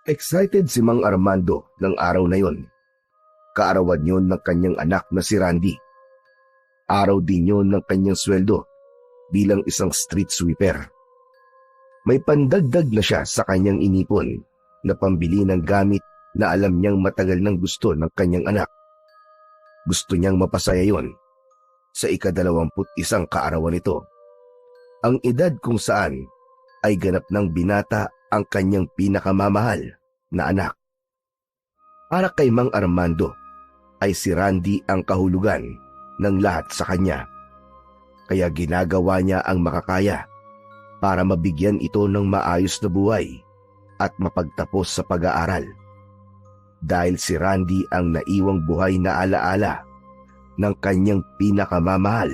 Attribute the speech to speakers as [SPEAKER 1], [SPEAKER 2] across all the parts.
[SPEAKER 1] Excited si Mang Armando ng araw na yon. Kaarawan yon ng kanyang anak na si Randy. Araw din yon ng kanyang sweldo bilang isang street sweeper. May pandagdag na siya sa kanyang inipon na pambili ng gamit na alam niyang matagal nang gusto ng kanyang anak. Gusto niyang mapasaya yon sa ika-21 kaarawan nito. Ang edad kung saan ay ganap ng binata ang kanyang pinakamamahal na anak. Para kay Mang Armando ay si Randy ang kahulugan ng lahat sa kanya. Kaya ginagawa niya ang makakaya para mabigyan ito ng maayos na buhay at mapagtapos sa pag-aaral. Dahil si Randy ang naiwang buhay na alaala ng kanyang pinakamamahal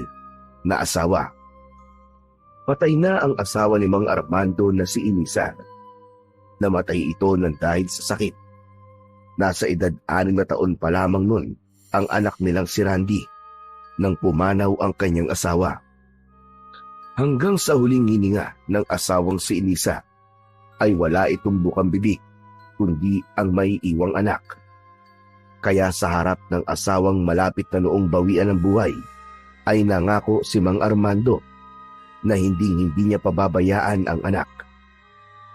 [SPEAKER 1] na asawa. Patay na ang asawa ni Mang Armando na si Inisa. Namatay ito ng dahil sa sakit. Nasa edad 6 na taon pa lamang nun ang anak nilang si Randy nang pumanaw ang kanyang asawa. Hanggang sa huling hininga ng asawang si Inisa ay wala itong bukang bibig kundi ang may iwang anak. Kaya sa harap ng asawang malapit na noong bawian ng buhay ay nangako si Mang Armando na hindi niya pababayaan ang anak.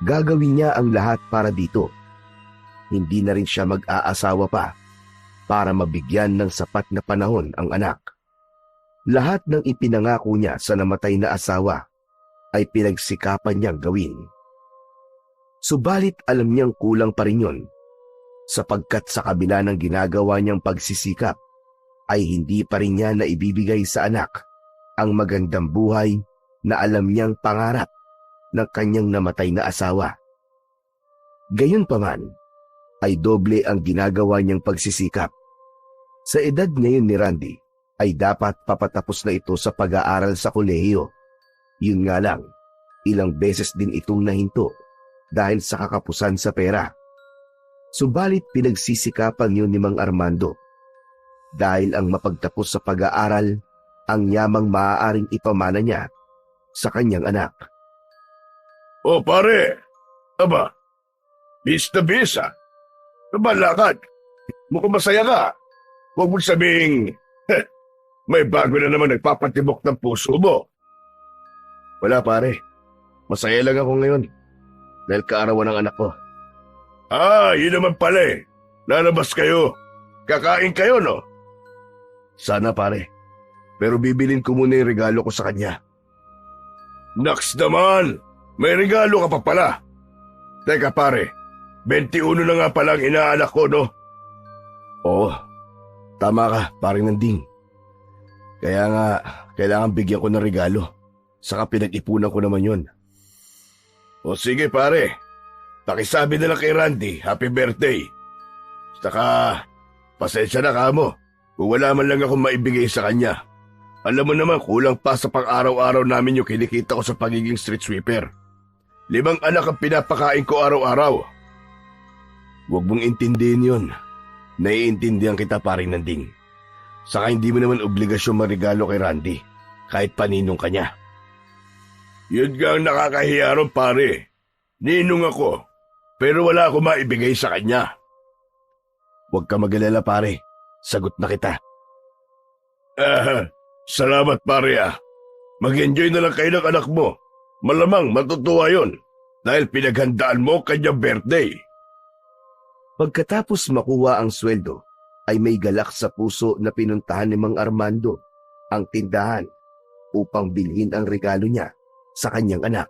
[SPEAKER 1] Gagawin niya ang lahat para dito. Hindi na rin siya mag-aasawa pa para mabigyan ng sapat na panahon ang anak. Lahat ng ipinangako niya sa namatay na asawa ay pinagsikapan niyang gawin. Subalit alam niyang kulang pa rin yun, sapagkat sa kabila ng ginagawa niyang pagsisikap ay hindi pa rin niya naibibigay sa anak ang magandang buhay na alam niyang pangarap ng kanyang namatay na asawa. Gayunpaman ay doble ang ginagawa niyang pagsisikap. Sa edad ngayon ni Randy ay dapat papatapos na ito sa pag-aaral sa kolehiyo. Yun nga lang, ilang beses din itong nahinto dahil sa kakapusan sa pera. Subalit pinagsisikapan yun ni Mang Armando dahil ang mapagtapos sa pag-aaral ang yamang maaaring ipamana niya sa kanyang anak.
[SPEAKER 2] O pare, aba, bis na bis ah. Nabalakad, mukhang masaya ka. Huwag mong sabing, may bago na naman nagpapatibok ng puso mo.
[SPEAKER 1] Wala pare, masaya lang ako ngayon dahil kaarawan ng anak ko.
[SPEAKER 2] Ah, yun naman pala eh. Lalabas kayo. Kakain kayo, no?
[SPEAKER 1] Sana pare, pero bibilin ko muna yung regalo ko sa kanya.
[SPEAKER 2] Naks naman, may regalo ka pa pala. Teka pare, 21 na nga palang inaanak ko, no?
[SPEAKER 1] Oo, tama ka, paring Nanding. Kaya nga, kailangan bigyan ko ng regalo. Saka pinag-ipunan ko naman yun.
[SPEAKER 2] O sige pare, pakisabi na lang kay Randy, happy birthday. Saka, pasensya na ka mo, kung wala man lang akong maibigay sa kanya. Alam mo naman, kulang pa sa pang-araw-araw namin yung kinikita ko sa pagiging street sweeper. 5 anak ang pinapakain ko araw-araw.
[SPEAKER 1] Huwag mong intindihin yun. Naiintindihan kita, paring Nanding. Saka hindi mo naman obligasyon marigalo kay Randy, kahit paninong kanya.
[SPEAKER 2] Yun nga ang nakakahiya ron, pare. Ninong ako, pero wala akong maibigay sa kanya.
[SPEAKER 1] Huwag ka mag-alala, pare. Sagot na kita.
[SPEAKER 2] Salamat pare ah. Mag-enjoy na lang kayo ng anak mo. Malamang matutuwa yun dahil pinaghandaan mo kanyang birthday.
[SPEAKER 1] Pagkatapos makuha ang sweldo, ay may galak sa puso na pinuntahan ni Mang Armando ang tindahan upang bilhin ang regalo niya sa kanyang anak.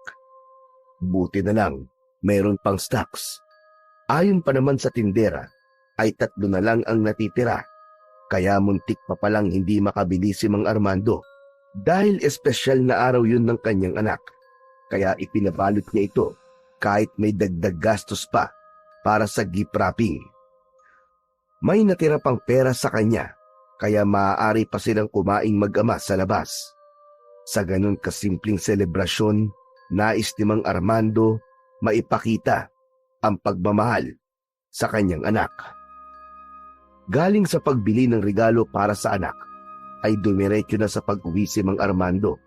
[SPEAKER 1] Buti na lang, mayroon pang stocks. Ayon pa naman sa tindera, ay 3 na lang ang natitira. Kaya muntik pa palang hindi makabili si Mang Armando dahil espesyal na araw yun ng kanyang anak. Kaya ipinabalot niya ito kahit may dagdag gastos pa para sa gift wrapping. May natira pang pera sa kanya kaya maaari pa silang kumaing mag-ama sa labas. Sa ganun kasimpleng selebrasyon, nais ni Mang Armando maipakita ang pagmamahal sa kanyang anak. Galing sa pagbili ng regalo para sa anak, ay dumiretso na sa pag-uwi si Mang Armando.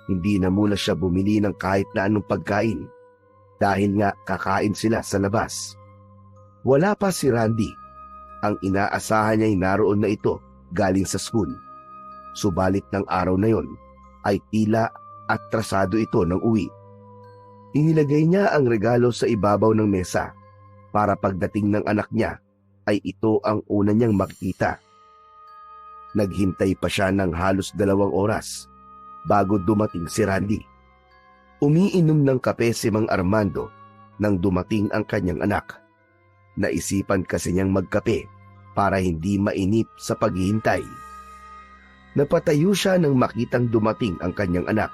[SPEAKER 1] Hindi na muna siya bumili ng kahit na anong pagkain dahil nga kakain sila sa labas. Wala pa si Randy. Ang inaasahan niya'y naroon na ito galing sa school. Subalit ng araw na yon ay tila atrasado ito ng uwi. Inilagay niya ang regalo sa ibabaw ng mesa para pagdating ng anak niya ay ito ang una niyang makita. Naghintay pa siya ng halos 2 oras bago dumating si Randy. Umiinom ng kape si Mang Armando nang dumating ang kanyang anak. Naisipan kasi niyang magkape para hindi mainip sa paghihintay. Napatayo siya nang makitang dumating ang kanyang anak.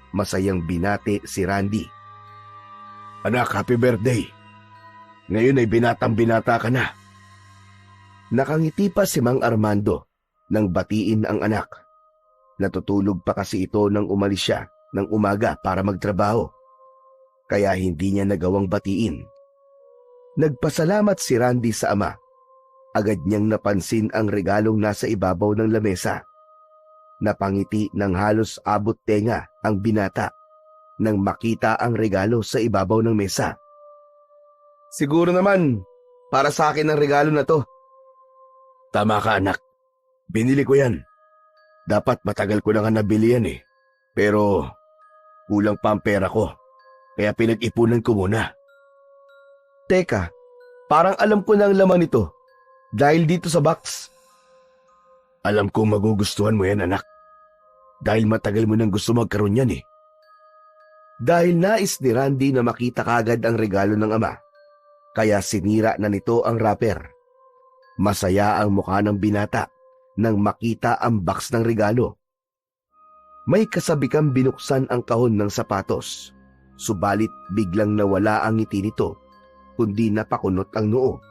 [SPEAKER 1] Masayang binate si Randy.
[SPEAKER 2] Anak, happy birthday. Ngayon ay binatang-binata ka na.
[SPEAKER 1] Nakangiti pa si Mang Armando nang batiin ang anak. Natutulog pa kasi ito nang umalis siya ng umaga para magtrabaho. Kaya hindi niya nagawang batiin. Nagpasalamat si Randy sa ama. Agad niyang napansin ang regalong nasa ibabaw ng lamesa. Napangiti ng halos abot tenga ang binata nang makita ang regalo sa ibabaw ng mesa. Siguro naman, para sa akin ang regalo na to.
[SPEAKER 2] Tama ka, anak. Binili ko yan. Dapat matagal ko na nga nabili yan eh. Pero kulang pa ang pera ko. Kaya pinag-ipunan ko muna.
[SPEAKER 1] Teka, parang alam ko na ang laman nito. Dahil dito sa box.
[SPEAKER 2] Alam kong magugustuhan mo yan, anak. Dahil matagal mo nang gusto magkaroon yan eh.
[SPEAKER 1] Dahil nais ni Randy na makita kagad ang regalo ng ama, kaya sinira na nito ang wrapper. Masaya ang mukha ng binata nang makita ang box ng regalo. May kasabikang binuksan ang kahon ng sapatos, subalit biglang nawala ang ngiti nito, kundi napakunot ang noo.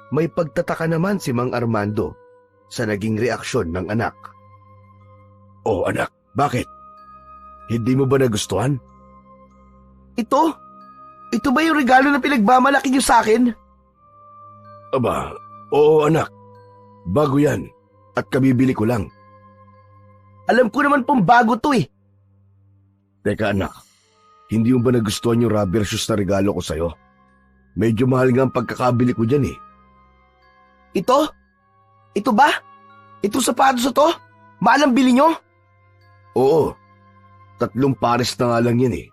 [SPEAKER 1] May pagtataka naman si Mang Armando sa naging reaksyon ng anak.
[SPEAKER 2] Oh anak, bakit? Hindi mo ba nagustuhan?
[SPEAKER 1] Ito? Ito ba yung regalo na pinagmamalaki niyo sa akin?
[SPEAKER 2] Aba, oo anak. Bago yan at kabibili ko lang.
[SPEAKER 1] Alam ko naman pong bago to eh.
[SPEAKER 2] Teka anak, hindi mo ba nagustuhan yung rubber shoes na regalo ko sa'yo? Medyo mahal nga ang pagkakabili ko dyan eh.
[SPEAKER 1] Ito? Ito ba? Itong sapatos na to? Mahal ang bili nyo?
[SPEAKER 2] Oo, 3 pares na nga lang yan eh.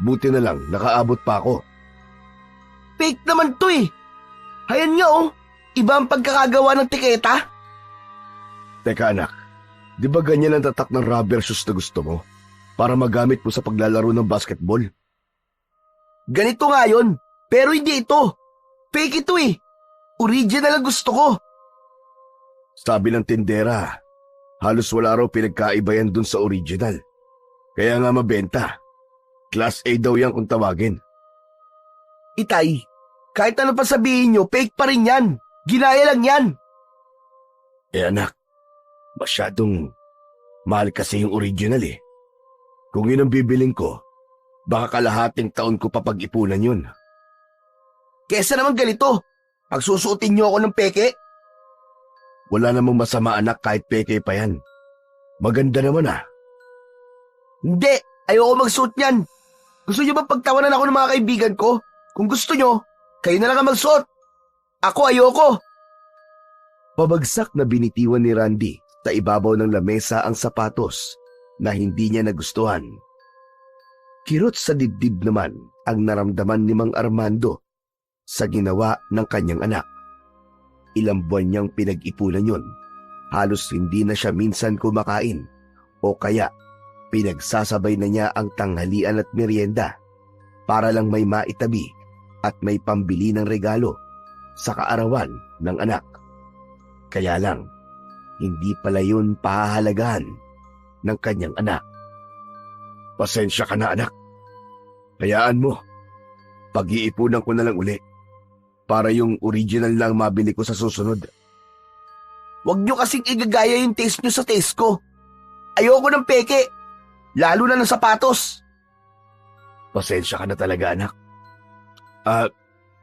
[SPEAKER 2] Buti na lang, nakaabot pa ako.
[SPEAKER 1] Fake naman to eh. Hayan nga oh, iba ang pagkakagawa ng tiketa.
[SPEAKER 2] Teka anak, di ba ganyan ang tatak ng rubber shoes na gusto mo? Para magamit mo sa paglalaro ng basketball?
[SPEAKER 1] Ganito nga yun, pero hindi ito. Fake ito eh. Original ang gusto ko.
[SPEAKER 2] Sabi ng tindera, halos wala raw pinagkaiba yan dun sa original. Kaya nga mabenta. Class A daw yan kung tawagin.
[SPEAKER 1] Itay, kahit ano pa sabihin nyo, fake pa rin yan. Ginaya lang yan.
[SPEAKER 2] Eh anak, masyadong mahal kasi yung original eh. Kung yun ang bibiling ko, baka kalahating taon ko papag-ipunan yun.
[SPEAKER 1] Kesa naman ganito, pagsusuotin nyo ako ng peke.
[SPEAKER 2] Wala namang masama anak kahit peke pa yan. Maganda naman ah.
[SPEAKER 1] Hindi, ayoko magsuot yan. Gusto nyo ba pagtawanan ako ng mga kaibigan ko? Kung gusto nyo, kayo na lang ang magsuot. Ako ayoko.
[SPEAKER 2] Pabagsak na binitiwan ni Randy sa ibabaw ng lamesa ang sapatos na hindi niya nagustuhan. Kirot sa dibdib naman ang naramdaman ni Mang Armando sa ginawa ng kanyang anak. Ilang buwan niyang pinag-ipunan yun. Halos hindi na siya minsan kumakain o kaya pinagsasabay na niya ang tanghalian at merienda para lang may maitabi at may pambili ng regalo sa kaarawan ng anak. Kaya lang, hindi pala yun pahahalagahan ng kanyang anak. Pasensya ka na anak. Hayaan mo. Pag-iipunan ko na lang uli para yung original lang mabili ko sa susunod.
[SPEAKER 1] Huwag nyo kasing igagaya yung taste nyo sa taste ko. Ayoko ng peke, lalo na ng sapatos.
[SPEAKER 2] Pasensya ka na talaga anak.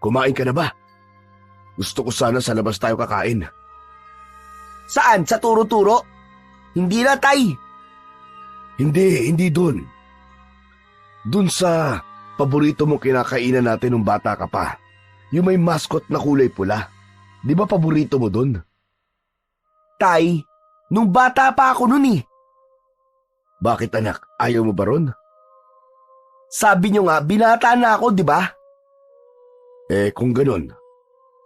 [SPEAKER 2] Kumain ka na ba? Gusto ko sana sa labas tayo kakain.
[SPEAKER 1] Saan? Sa turo-turo? Hindi na, tay.
[SPEAKER 2] Hindi dun. Dun sa paborito mong kinakainan natin nung bata ka pa.
[SPEAKER 1] Yung may mascot na kulay pula. Di ba paborito mo dun?
[SPEAKER 3] Tay, nung bata pa ako nun eh.
[SPEAKER 1] Bakit anak, ayaw mo ba ron?
[SPEAKER 3] Sabi nyo nga, binata na ako, di ba?
[SPEAKER 1] Kung ganun,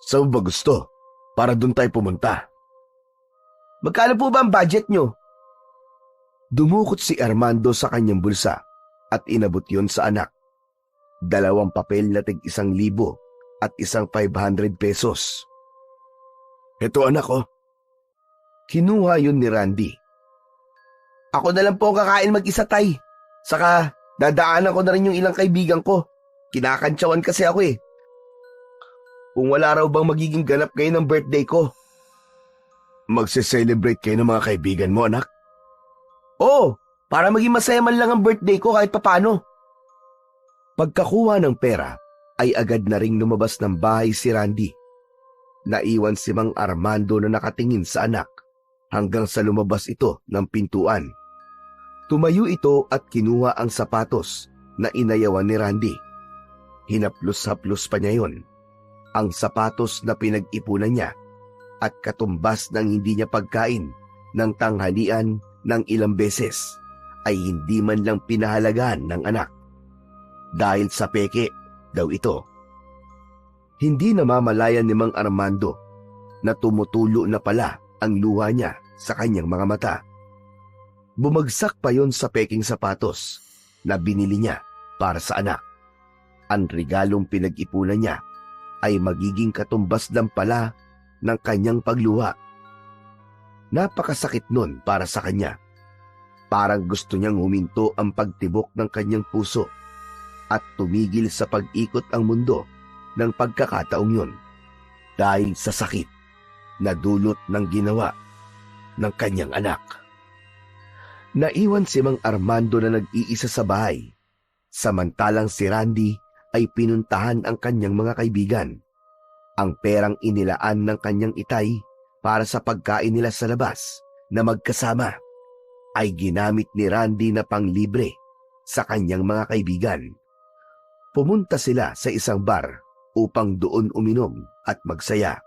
[SPEAKER 1] saan mo ba gusto? Para dun tayo pumunta.
[SPEAKER 3] Magkano po ba ang budget nyo?
[SPEAKER 1] Dumukot si Armando sa kanyang bulsa at inabot yon sa anak. 2 papel na tig 1,000 at isang 500 pesos. Ito anak ko. Kinuha yun ni Randy.
[SPEAKER 3] Ako na lang po ang kakain mag-isa, tay. Saka, dadaanan ko na rin yung ilang kaibigan ko. Kinakantsawan kasi ako eh. Kung wala raw bang magiging ganap kayo ng birthday ko.
[SPEAKER 1] Magse-celebrate kayo ng mga kaibigan mo, anak?
[SPEAKER 3] Oo, para maging masaya man lang ang birthday ko kahit papano.
[SPEAKER 1] Pagkakuha ng pera, ay agad na ring lumabas ng bahay si Randy. Naiwan si Mang Armando na nakatingin sa anak hanggang sa lumabas ito ng pintuan. Tumayo ito at kinuha ang sapatos na inayawan ni Randy. Hinaplos-haplos pa niya yon, ang sapatos na pinag-ipunan niya at katumbas ng hindi niya pagkain ng tanghalian ng ilang beses ay hindi man lang pinahalagaan ng anak. Dahil sa peke daw ito. Hindi namamalayan ni Mang Armando na tumutulo na pala ang luha niya sa kanyang mga mata. Bumagsak pa yon sa peking sapatos na binili niya para sa anak. Ang regalong pinag-ipunan niya ay magiging katumbas lang pala ng kanyang pagluha. Napakasakit nun para sa kanya. Parang gusto niyang huminto ang pagtibok ng kanyang puso at tumigil sa pag-ikot ang mundo ng pagkakataong yun dahil sa sakit na dulot ng ginawa ng kanyang anak. Naiwan si Mang Armando na nag-iisa sa bahay, samantalang si Randy ay pinuntahan ang kanyang mga kaibigan. Ang perang inilaan ng kanyang itay para sa pagkain nila sa labas na magkasama ay ginamit ni Randy na panglibre sa kanyang mga kaibigan. Pumunta sila sa isang bar upang doon uminom at magsaya.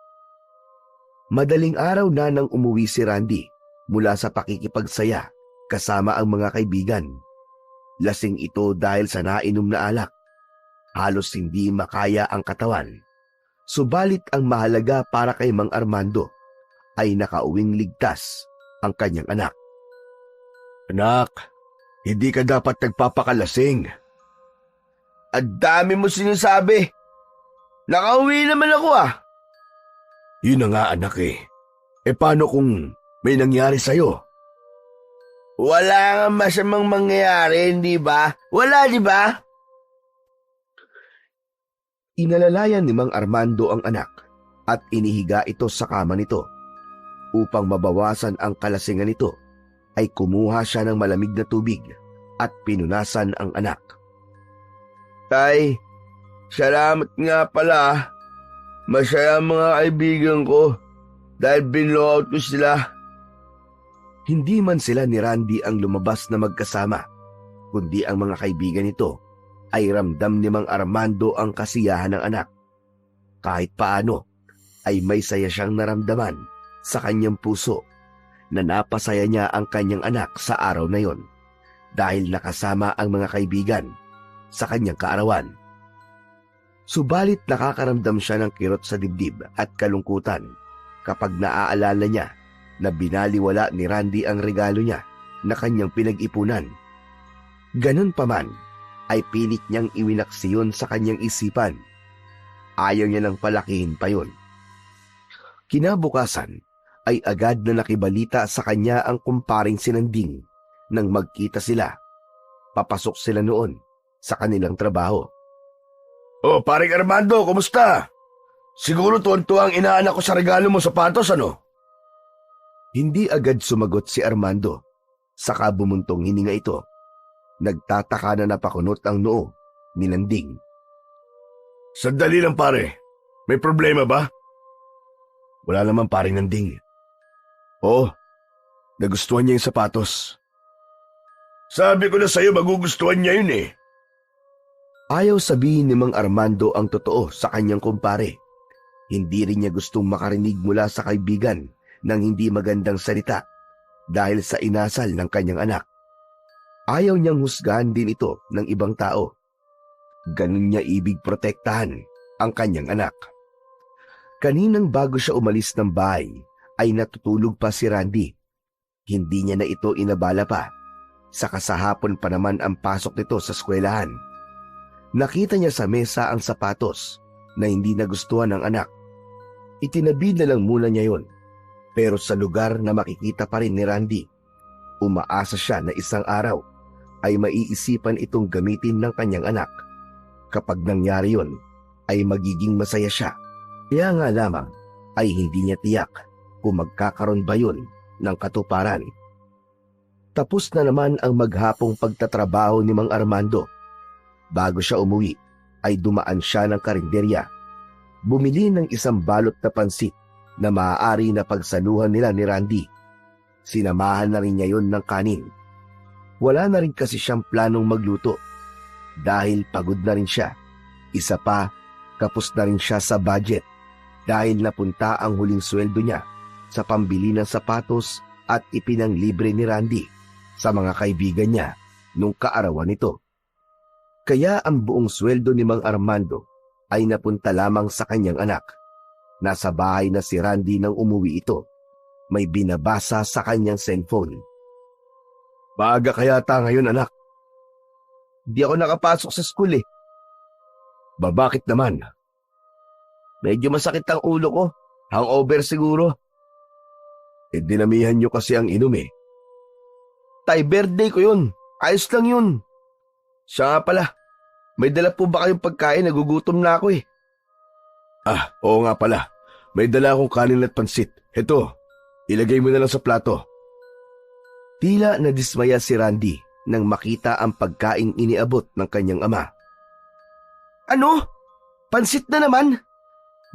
[SPEAKER 1] Madaling araw na nang umuwi si Randy mula sa pakikipagsaya kasama ang mga kaibigan. Lasing ito dahil sa nainom na alak. Halos hindi makaya ang katawan. Subalit ang mahalaga para kay Mang Armando ay nakauwing ligtas ang kanyang anak.
[SPEAKER 2] Anak, hindi ka dapat nagpapakalasing.
[SPEAKER 3] Ang dami mo sinasabi. Nakauwi naman ako ah.
[SPEAKER 2] Yun na nga anak eh. Paano kung may nangyari sa'yo?
[SPEAKER 3] Wala nga masamang mangyayari, hindi ba? Wala, di ba?
[SPEAKER 1] Inalalayan ni Mang Armando ang anak at inihiga ito sa kama nito. Upang mabawasan ang kalasingan nito, ay kumuha siya ng malamig na tubig at pinunasan ang anak.
[SPEAKER 3] Tay, salamat nga pala. Masaya ang mga kaibigan ko dahil binlowout ko sila.
[SPEAKER 1] Hindi man sila ni Randy ang lumabas na magkasama, kundi ang mga kaibigan nito ay ramdam ni Mang Armando ang kasiyahan ng anak. Kahit paano ay may saya siyang naramdaman sa kanyang puso na napasaya niya ang kanyang anak sa araw na yon dahil nakasama ang mga kaibigan sa kanyang kaarawan. Subalit nakakaramdam siya ng kirot sa dibdib at kalungkutan kapag naaalala niya na binaliwala ni Randy ang regalo niya na kanyang pinag-ipunan. Ganun pa man, ay pilit niyang iwinaksiyon sa kanyang isipan. Ayaw niya nang palakihin pa yon. Kinabukasan ay agad na nakibalita sa kanya ang kumparing si Nanding nang magkita sila. Papasok sila noon sa kanilang trabaho.
[SPEAKER 2] Oh, paring Armando, kumusta? Siguro tuwan-tuwa ang inaanak ko sa regalo mo sapatos, ano?
[SPEAKER 1] Hindi agad sumagot si Armando. Saka bumuntong hininga ito. Nagtataka na napakunot ang noo ni Nanding.
[SPEAKER 2] Sandali lang pare, may problema ba?
[SPEAKER 1] Wala naman paring Nanding.
[SPEAKER 2] Oh, nagustuhan niya yung sapatos. Sabi ko na sa'yo magugustuhan niya yun eh.
[SPEAKER 1] Ayaw sabihin ni Mang Armando ang totoo sa kanyang kumpare. Hindi rin niya gustong makarinig mula sa kaibigan ng hindi magandang salita dahil sa inasal ng kanyang anak. Ayaw niyang husgahan din ito ng ibang tao. Ganun niya ibig protektahan ang kanyang anak. Kaninang bago siya umalis ng bahay ay natutulog pa si Randy. Hindi niya na ito inabala pa. Sa kasahapon pa naman ang pasok nito sa eskwelahan. Nakita niya sa mesa ang sapatos na hindi nagustuhan ng anak. Itinabi na lang muna niya yon. Pero sa lugar na makikita pa rin ni Randy, umaasa siya na isang araw ay maiisipan itong gamitin ng kanyang anak. Kapag nangyari yon, ay magiging masaya siya. Kaya nga lamang ay hindi niya tiyak kung magkakaroon ba yun ng katuparan. Tapos na naman ang maghapong pagtatrabaho ni Mang Armando. Bago siya umuwi, ay dumaan siya ng karinderya. Bumili ng isang balot na pansit na maaari na pagsaluhan nila ni Randy. Sinamahan na rin niya yon ng kanin. Wala na rin kasi siyang planong magluto. Dahil pagod na rin siya. Isa pa, kapos na rin siya sa budget dahil napunta ang huling sweldo niya sa pambili ng sapatos at ipinanglibre ni Randy sa mga kaibigan niya nung kaarawan nito. Kaya ang buong sweldo ni Mang Armando ay napunta lamang sa kanyang anak. Nasa bahay na si Randy nang umuwi ito. May binabasa sa kanyang cellphone.
[SPEAKER 3] Maaga kaya ta ngayon, anak? Di ako nakapasok sa school eh.
[SPEAKER 1] Bakit naman?
[SPEAKER 3] Medyo masakit ang ulo ko. Hangover siguro.
[SPEAKER 1] Dinamihan niyo kasi ang inom eh.
[SPEAKER 3] Tay, birthday ko yun. Ayos lang yun. Siya nga pala, may dala po ba kayong pagkain? Nagugutom na ako eh.
[SPEAKER 1] Oo nga pala. May dala akong kanin at pansit. Heto, ilagay mo na lang sa plato. Tila nadismaya si Randy nang makita ang pagkaing iniabot ng kanyang ama.
[SPEAKER 3] Ano? Pansit na naman?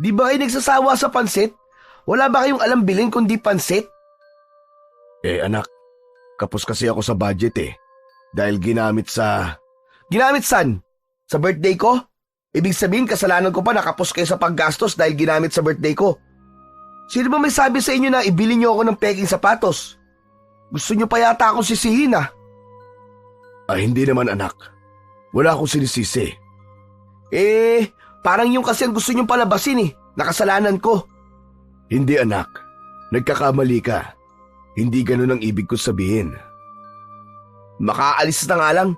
[SPEAKER 3] Di ba kayo nagsasawa sa pansit? Wala ba kayong alam bilhin kundi pansit?
[SPEAKER 1] Anak, kapos kasi ako sa budget eh. Dahil ginamit sa...
[SPEAKER 3] Ginamit saan? Sa birthday ko? Ibig sabihin kasalanan ko pa nakapos kayo sa paggastos dahil ginamit sa birthday ko. Sino ba may sabi sa inyo na ibili niyo ako ng peking sapatos? Gusto niyo pa yata akong sisihin ah.
[SPEAKER 1] Hindi naman anak. Wala akong sinisisi.
[SPEAKER 3] Parang yung kasi ang gusto niyong palabasin eh. Nakasalanan ko.
[SPEAKER 1] Hindi anak. Nagkakamali ka. Hindi ganun ang ibig ko sabihin.
[SPEAKER 3] Makaalis na nga lang.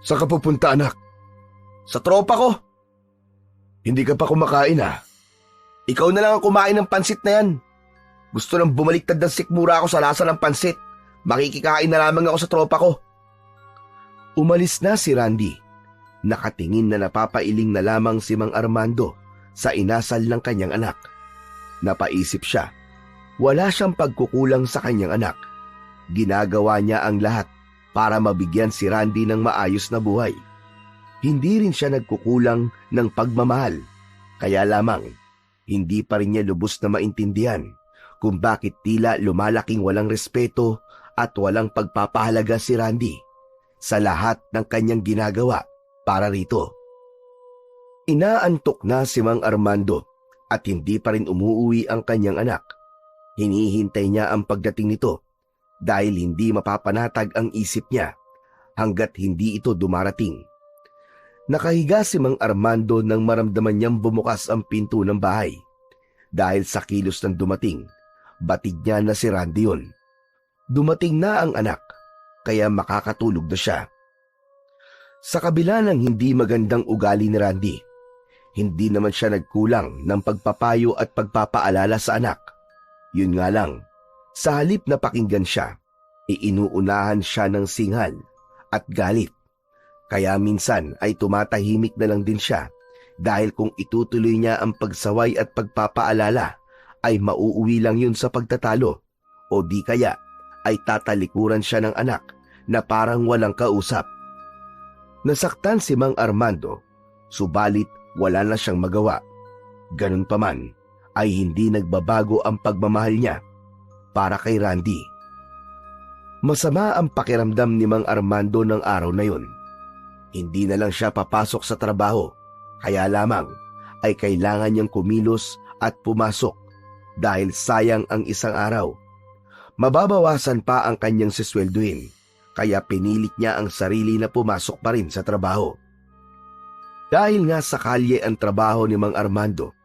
[SPEAKER 1] Saan ka pupunta anak?
[SPEAKER 3] Sa tropa ko.
[SPEAKER 1] Hindi ka pa kumakain ah.
[SPEAKER 3] Ikaw na lang ang kumain ng pansit na yan. Gusto nang bumaliktad ng sikmura ako sa lasa ng pansit. Makikikain na lamang ako sa tropa ko.
[SPEAKER 1] Umalis na si Randy. Nakatingin na napapailing na lamang si Mang Armando sa inasal ng kanyang anak. Napaisip siya. Wala siyang pagkukulang sa kanyang anak. Ginagawa niya ang lahat para mabigyan si Randy ng maayos na buhay. Hindi rin siya nagkukulang ng pagmamahal. Kaya lamang, hindi pa rin niya lubos na maintindihan kung bakit tila lumalaking walang respeto at walang pagpapahalaga si Randy sa lahat ng kanyang ginagawa para rito. Inaantok na si Mang Armando at hindi pa rin umuuwi ang kanyang anak. Hinihintay niya ang pagdating nito dahil hindi mapapanatag ang isip niya hanggat hindi ito dumarating. Nakahiga si Mang Armando nang maramdaman niyang bumukas ang pinto ng bahay. Dahil sa kilos ng dumating, batid niya na si Randy yun. Dumating na ang anak, kaya makakatulog na siya. Sa kabila ng hindi magandang ugali ni Randy, hindi naman siya nagkulang ng pagpapayo at pagpapaalala sa anak. Yun nga lang, sa halip na pakinggan siya, iinuunahan siya ng singhal at galit. Kaya minsan ay tumatahimik na lang din siya dahil kung itutuloy niya ang pagsaway at pagpapaalala ay mauuwi lang yun sa pagtatalo o di kaya ay tatalikuran siya ng anak na parang walang kausap. Nasaktan si Mang Armando, subalit wala na siyang magawa. Ganun pa man ay hindi nagbabago ang pagmamahal niya para kay Randy. Masama ang pakiramdam ni Mang Armando ng araw na yun.
[SPEAKER 3] Hindi na lang siya papasok sa trabaho, kaya lamang ay kailangan niyang kumilos at pumasok dahil sayang ang isang araw. Mababawasan pa ang kanyang siswelduin, kaya pinilit niya ang sarili na pumasok pa rin sa trabaho. Dahil nga sa kalye ang trabaho ni Mang Armando,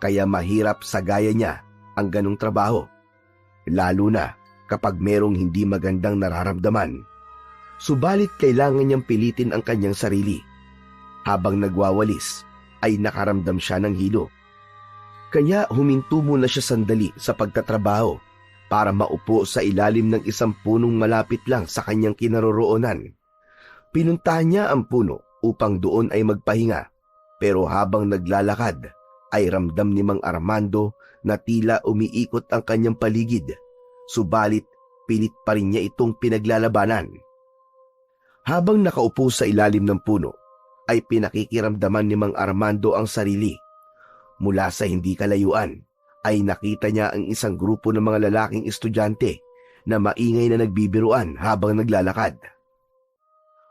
[SPEAKER 3] kaya mahirap sa gaya niya ang ganong trabaho, lalo na kapag merong hindi magandang nararamdaman. Subalit kailangan niyang pilitin ang kanyang sarili. Habang nagwawalis ay nakaramdam siya ng hilo. Kaya huminto muna siya sandali sa pagtatrabaho para maupo sa ilalim ng isang punong malapit lang sa kanyang kinaroroonan. Pinuntahan niya ang puno upang doon ay magpahinga, pero habang naglalakad ay ramdam ni Mang Armando na tila umiikot ang kanyang paligid, subalit pilit pa rin niya itong pinaglalabanan. Habang nakaupo sa ilalim ng puno, ay pinakikiramdaman ni Mang Armando ang sarili. Mula sa hindi kalayuan, ay nakita niya ang isang grupo ng mga lalaking estudyante na maingay na nagbibiruan habang naglalakad.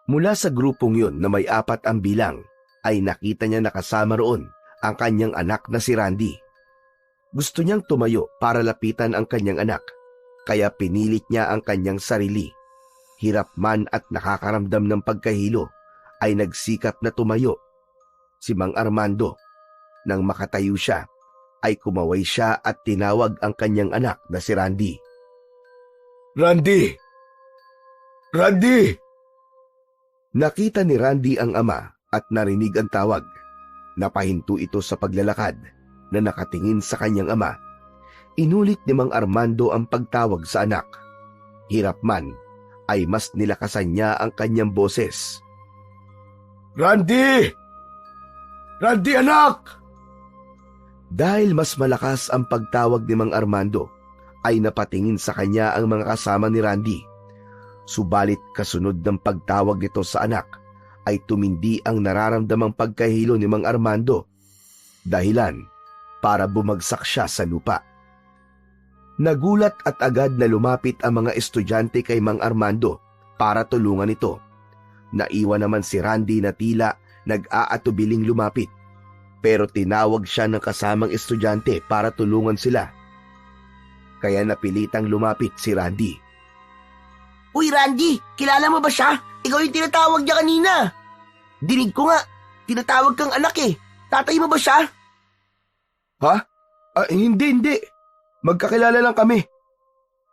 [SPEAKER 3] Mula sa grupong yun na may 4 ang bilang, ay nakita niya nakasama roon ang kanyang anak na si Randy. Gusto niyang tumayo para lapitan ang kanyang anak, kaya pinilit niya ang kanyang sarili. Hirap man at nakakaramdam ng pagkahilo, ay nagsikap na tumayo. Si Mang Armando, nang makatayo siya, ay kumaway siya at tinawag ang kanyang anak na si Randy.
[SPEAKER 2] Randy! Randy!
[SPEAKER 3] Nakita ni Randy ang ama at narinig ang tawag. Napahinto ito sa paglalakad na nakatingin sa kanyang ama. Inulit ni Mang Armando ang pagtawag sa anak. Hirap man, ay mas nilakasan niya ang kanyang boses.
[SPEAKER 2] Randy! Randy, anak!
[SPEAKER 3] Dahil mas malakas ang pagtawag ni Mang Armando, ay napatingin sa kanya ang mga kasama ni Randy. Subalit kasunod ng pagtawag nito sa anak, ay tumindi ang nararamdamang pagkahilo ni Mang Armando. Dahilan para bumagsak siya sa lupa. Nagulat at agad na lumapit ang mga estudyante kay Mang Armando para tulungan ito. Naiwan naman si Randy na tila nag-aatubiling lumapit, pero tinawag siya ng kasamang estudyante para tulungan sila. Kaya napilitang lumapit si Randy.
[SPEAKER 4] Uy, Randy! Kilala mo ba siya? Ikaw yung tinatawag niya kanina. Dinig ko nga, tinatawag kang anak eh. Tatay mo ba siya?
[SPEAKER 3] Ha? Hindi. Magkakilala lang kami.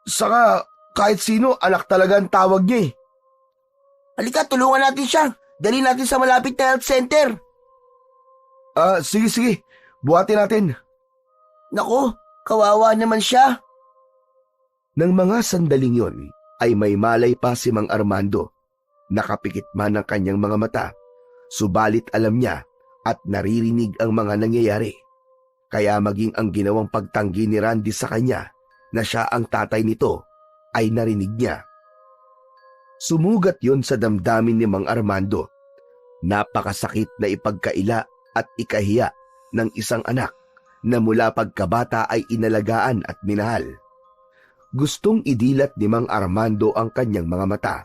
[SPEAKER 3] Saka kahit sino, anak talaga ang tawag niya eh.
[SPEAKER 4] Halika, tulungan natin siya. Dali natin sa malapit na health center.
[SPEAKER 3] Sige. Buhatin natin.
[SPEAKER 4] Naku, kawawa naman siya.
[SPEAKER 3] Nang mga sandaling yon, ay may malay pa si Mang Armando. Nakapikit man ang kanyang mga mata, subalit alam niya at naririnig ang mga nangyayari. Kaya maging ang ginawang pagtanggi ni Randy sa kanya na siya ang tatay nito ay narinig niya. Sumugat yon sa damdamin ni Mang Armando. Napakasakit na ipagkaila at ikahiya ng isang anak na mula pagkabata ay inalagaan at minahal. Gustong idilat ni Mang Armando ang kanyang mga mata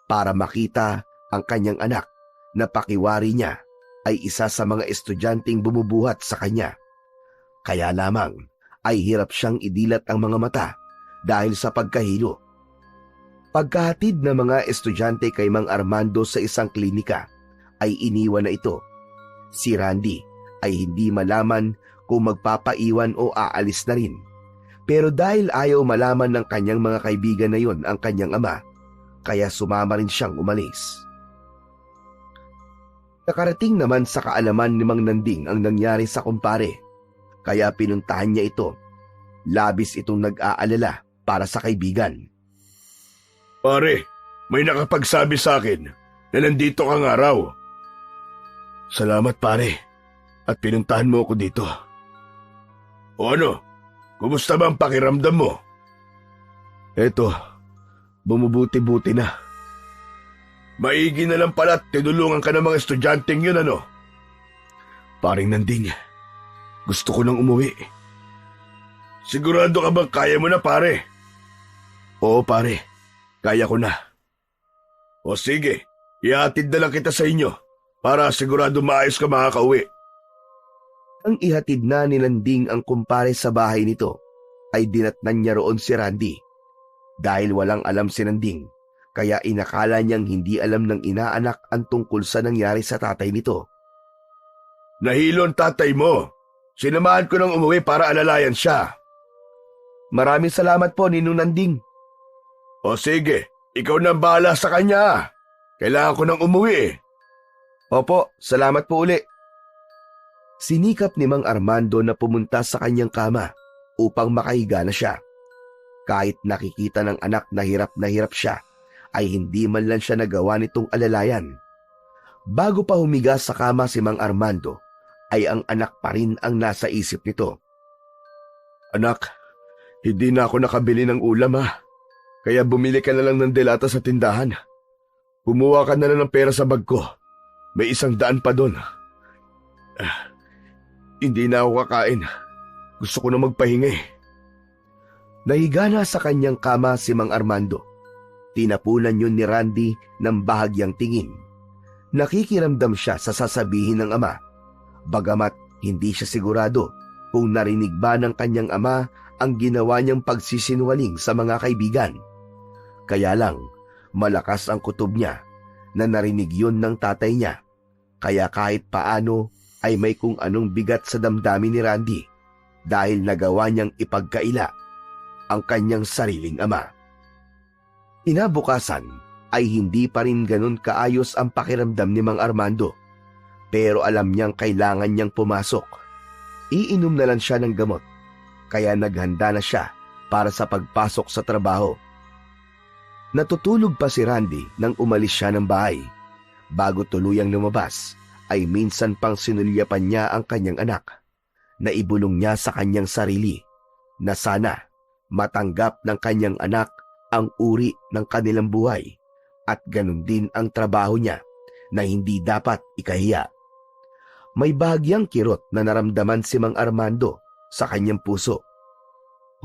[SPEAKER 3] para makita ang kanyang anak na pakiwari niya ay isa sa mga estudyanteng bumubuhat sa kanya. Kaya lamang ay hirap siyang idilat ang mga mata dahil sa pagkahilo. Pagkahatid ng mga estudyante kay Mang Armando sa isang klinika, ay iniwan na ito. Si Randy ay hindi malaman kung magpapaiwan o aalis na rin. Pero dahil ayaw malaman ng kanyang mga kaibigan na yon ang kanyang ama, kaya sumama rin siyang umalis. Nakarating naman sa kaalaman ni Mang Nanding ang nangyari sa kumpare, kaya pinuntahan niya ito. Labis itong nag-aalala para sa kaibigan.
[SPEAKER 2] Pare, may nakapagsabi sa akin na nandito kang araw. Salamat pare, at pinuntahan mo ako dito. O ano, kumusta ba ang pakiramdam mo?
[SPEAKER 3] Eto, bumubuti-buti na.
[SPEAKER 2] Maigi na lang pala at tinulungan ka ng mga estudyanteng yun, ano?
[SPEAKER 3] Paring Nanding, gusto ko nang umuwi.
[SPEAKER 2] Sigurado ka bang kaya mo na, pare?
[SPEAKER 3] Oo pare, kaya ko na.
[SPEAKER 2] O sige, Ihatid na lang kita sa inyo para sigurado maayos ka makakauwi.
[SPEAKER 3] Ang ihatid na ni Landing ang kumpare sa bahay nito, ay dinatnan niya roon si Randy. Dahil walang alam si Landing, kaya inakala niyang hindi alam ng inaanak ang tungkol sa nangyari sa tatay nito.
[SPEAKER 2] Nahilo ang tatay mo. Sinamahan ko nang umuwi para alalayan siya.
[SPEAKER 3] Maraming salamat po, Ninong Landing.
[SPEAKER 2] O sige, ikaw na ang bahala sa kanya. Kailangan ko nang umuwi eh.
[SPEAKER 3] Opo, salamat po uli. Sinikap ni Mang Armando na pumunta sa kanyang kama upang makahiga na siya. Kahit nakikita ng anak na hirap siya, ay hindi man lang siya nagawa nitong alalayan. Bago pa humiga sa kama si Mang Armando, ay ang anak pa rin ang nasa isip nito.
[SPEAKER 2] Anak, hindi na ako nakabili ng ulam ha. Kaya bumili ka na lang ng delata sa tindahan. Kumuha ka na lang ng pera sa bag ko. May 100 pa doon. Hindi na ako kakain. Gusto ko na magpahinga eh.
[SPEAKER 3] Nahiga na sa kanyang kama si Mang Armando. Tinapunan yun ni Randy ng bahagyang tingin. Nakikiramdam siya sa sasabihin ng ama. Bagamat hindi siya sigurado kung narinig ba ng kanyang ama ang ginawa niyang pagsisinungaling sa mga kaibigan. Kaya lang, malakas ang kutob niya na narinig yun ng tatay niya. Kaya kahit paano ay may kung anong bigat sa damdamin ni Randy dahil nagawa niyang ipagkaila ang kanyang sariling ama. Kinabukasan ay hindi pa rin ganun kaayos ang pakiramdam ni Mang Armando, pero alam niyang kailangan niyang pumasok. Iinom na lang siya ng gamot, kaya naghanda na siya para sa pagpasok sa trabaho. Natutulog pa si Randy nang umalis siya ng bahay. Bago tuluyang lumabas, ay minsan pang sinulyapan niya ang kanyang anak. Naibulong niya sa kanyang sarili na sana matanggap ng kanyang anak ang uri ng kanilang buhay at ganun din ang trabaho niya na hindi dapat ikahiya. May bahagyang kirot na naramdaman si Mang Armando sa kanyang puso.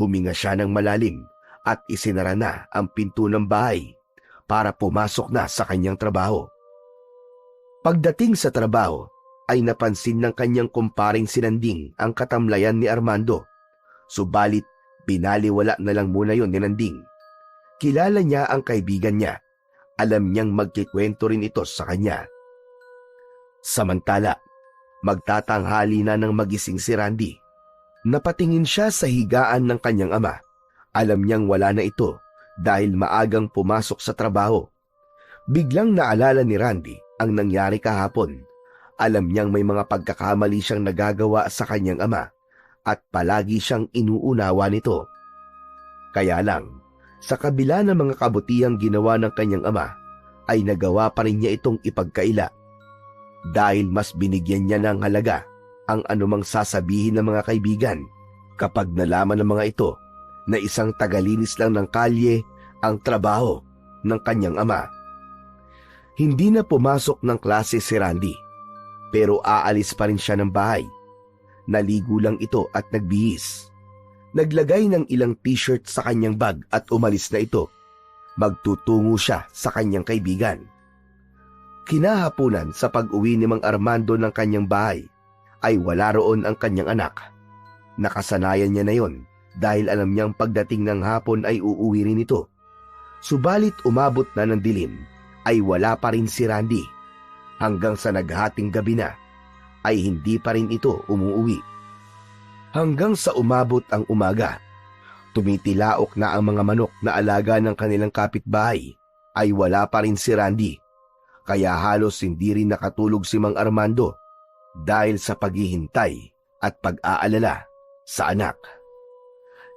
[SPEAKER 3] Huminga siya ng malalim at isinara na ang pinto ng bahay para pumasok na sa kanyang trabaho. Pagdating sa trabaho, ay napansin ng kanyang kumparing si Landing ang katamlayan ni Armando. Subalit, binaliwala na lang muna yon ni Landing. Kilala niya ang kaibigan niya. Alam niyang magkikwento rin ito sa kanya. Samantala, magtatanghali na ng magising si Randy. Napatingin siya sa higaan ng kanyang ama. Alam niyang wala na ito dahil maagang pumasok sa trabaho. Biglang naalala ni Randy ang nangyari kahapon. Alam niyang may mga pagkakamali siyang nagagawa sa kanyang ama at palagi siyang inuunawa nito. Kaya lang, sa kabila ng mga kabutihang ginawa ng kanyang ama, ay nagawa pa rin niya itong ipagkaila. Dahil mas binigyan niya ng halaga ang anumang sasabihin ng mga kaibigan kapag nalaman ng mga ito na isang tagalinis lang ng kalye ang trabaho ng kanyang ama. Hindi na pumasok ng klase si Randy, pero aalis pa rin siya ng bahay. Naligo lang ito at nagbihis. Naglagay ng ilang t-shirt sa kanyang bag at umalis na ito. Magtutungo siya sa kanyang kaibigan. Kinahaponan sa pag-uwi ni Mang Armando ng kanyang bahay, ay wala roon ang kanyang anak. Nakasanayan niya na yon dahil alam niyang pagdating ng hapon ay uuwi rin ito. Subalit umabot na ng dilim, ay wala pa rin si Randy. Hanggang sa naghating gabi na, ay hindi pa rin ito umuwi. Hanggang sa umabot ang umaga, tumitilaok na ang mga manok na alaga ng kanilang kapitbahay, ay wala pa rin si Randy. Kaya halos hindi rin nakatulog si Mang Armando dahil sa paghihintay at pag-aalala sa anak.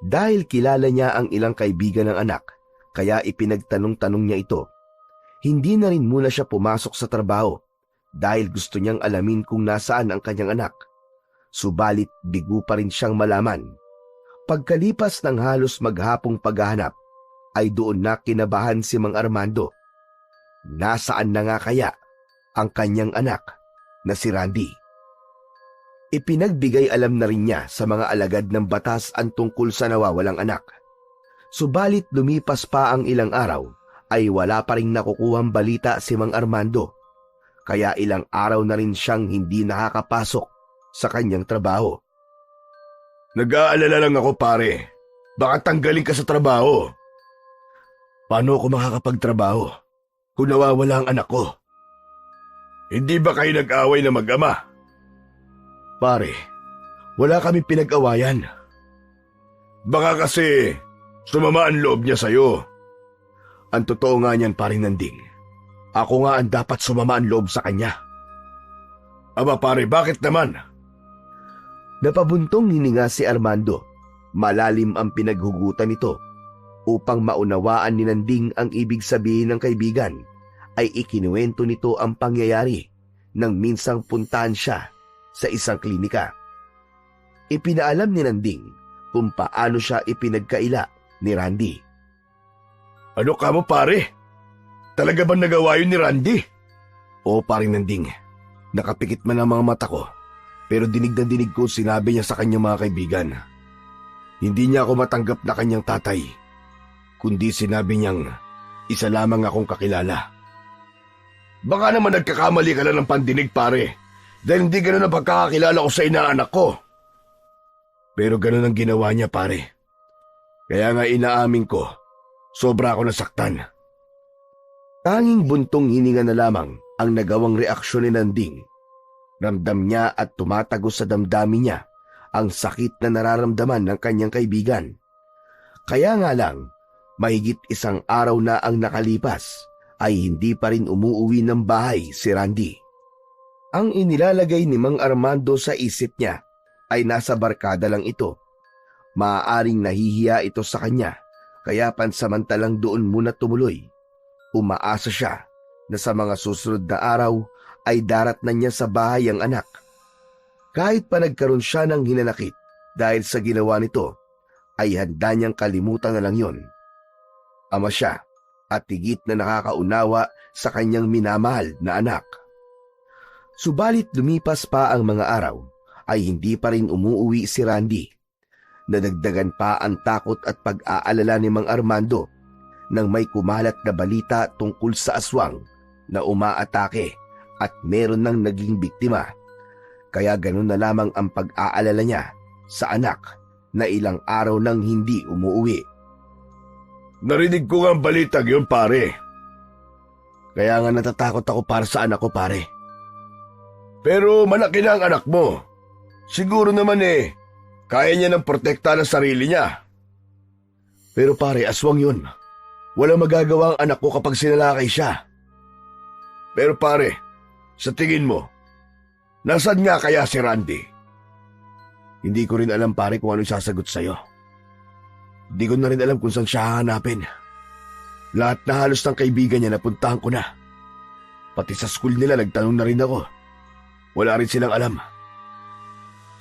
[SPEAKER 3] Dahil kilala niya ang ilang kaibigan ng anak, kaya ipinagtanong-tanong niya ito. Hindi na rin muna siya pumasok sa trabaho dahil gusto niyang alamin kung nasaan ang kanyang anak. Subalit bigo pa rin siyang malaman. Pagkalipas ng halos maghapong paghahanap, ay doon na kinabahan si Mang Armando. Nasaan na nga kaya ang kanyang anak na si Randy? Ipinagbigay alam na rin niya sa mga alagad ng batas ang tungkol sa nawawalang anak. Subalit lumipas pa ang ilang araw ay wala pa rin nakukuhang balita si Mang Armando, kaya ilang araw na rin siyang hindi nakakapasok sa kanyang trabaho.
[SPEAKER 2] Nag-aalala lang ako pare. Baka tanggalin ka sa trabaho.
[SPEAKER 3] Paano ako makakapagtrabaho kung nawawala ang anak ko?
[SPEAKER 2] Hindi ba kayo nag-away na mag-ama?
[SPEAKER 3] Pare, wala kaming pinag-awayan.
[SPEAKER 2] Baka kasi sumama ang loob niya sa'yo.
[SPEAKER 3] Ang totoo nga niyan, paring Nanding. Ako nga ang dapat sumama ang loob sa kanya.
[SPEAKER 2] Aba pare, bakit naman?
[SPEAKER 3] Napabuntong hininga si Armando. Malalim ang pinaghugutan nito. Upang maunawaan ni Nanding ang ibig sabihin ng kaibigan, ay ikinuwento nito ang pangyayari nang minsang puntahan siya sa isang klinika. Ipinaalam ni Nanding kung paano siya ipinagkaila ni Randy.
[SPEAKER 2] Ano ka mo pare? Talaga ba nagawa yun ni Randy?
[SPEAKER 3] O paring Nanding, nakapikit man ang mga mata ko, pero dinig na dinig ko sinabi niya sa kanyang mga kaibigan. Hindi niya ako matanggap na kanyang tatay, kundi sinabi niyang isa lamang akong kakilala.
[SPEAKER 2] Baka naman nagkakamali ka lang ng pandinig pare, dahil hindi ganun ang pagkakakilala ko sa inaanak ko.
[SPEAKER 3] Pero ganun ang ginawa niya pare. Kaya nga inaamin ko, sobra ako nasaktan. Tanging buntong hininga na lamang ang nagawang reaksyon ni Nanding. Ramdam niya at tumatagos sa damdamin niya ang sakit na nararamdaman ng kanyang kaibigan. Kaya nga lang, mahigit isang araw na ang nakalipas ay hindi pa rin umuuwi ng bahay si Randy. Ang inilalagay ni Mang Armando sa isip niya ay nasa barkada lang ito. Maaaring nahihiya ito sa kanya, kaya pansamantalang doon muna tumuloy. Umaasa siya na sa mga susunod na araw ay darat na niya sa bahay ang anak. Kahit pa nagkaroon siya ng hinanakit dahil sa ginawa nito, ay handa niyang kalimutan na lang yon. Ama siya at higit na nakakaunawa sa kanyang minamahal na anak. Subalit lumipas pa ang mga araw, ay hindi pa rin umuuwi si Randy. Nadagdagan pa ang takot at pag-aalala ni Mang Armando nang may kumalat na balita tungkol sa aswang na umaatake at meron ng naging biktima. Kaya ganun na lamang ang pag-aalala niya sa anak na ilang araw nang hindi umuuwi.
[SPEAKER 2] Narinig ko nga ang balitag yun pare.
[SPEAKER 3] Kaya nga natatakot ako para sa anak ko pare.
[SPEAKER 2] Pero malaki na ang anak mo. Siguro naman kaya niya ng protekta ng sarili niya.
[SPEAKER 3] Pero pare, aswang yun. Walang magagawa ang anak ko kapag sinalakay siya.
[SPEAKER 2] Pero pare, sa tingin mo, nasaan nga kaya si Randy?
[SPEAKER 3] Hindi ko rin alam pare kung ano sasagot sa'yo. Hindi ko na rin alam kung saan siya hahanapin. Lahat na halos ng kaibigan niya napuntahan ko na. Pati sa school nila nagtanong na rin ako. Wala rin silang alam.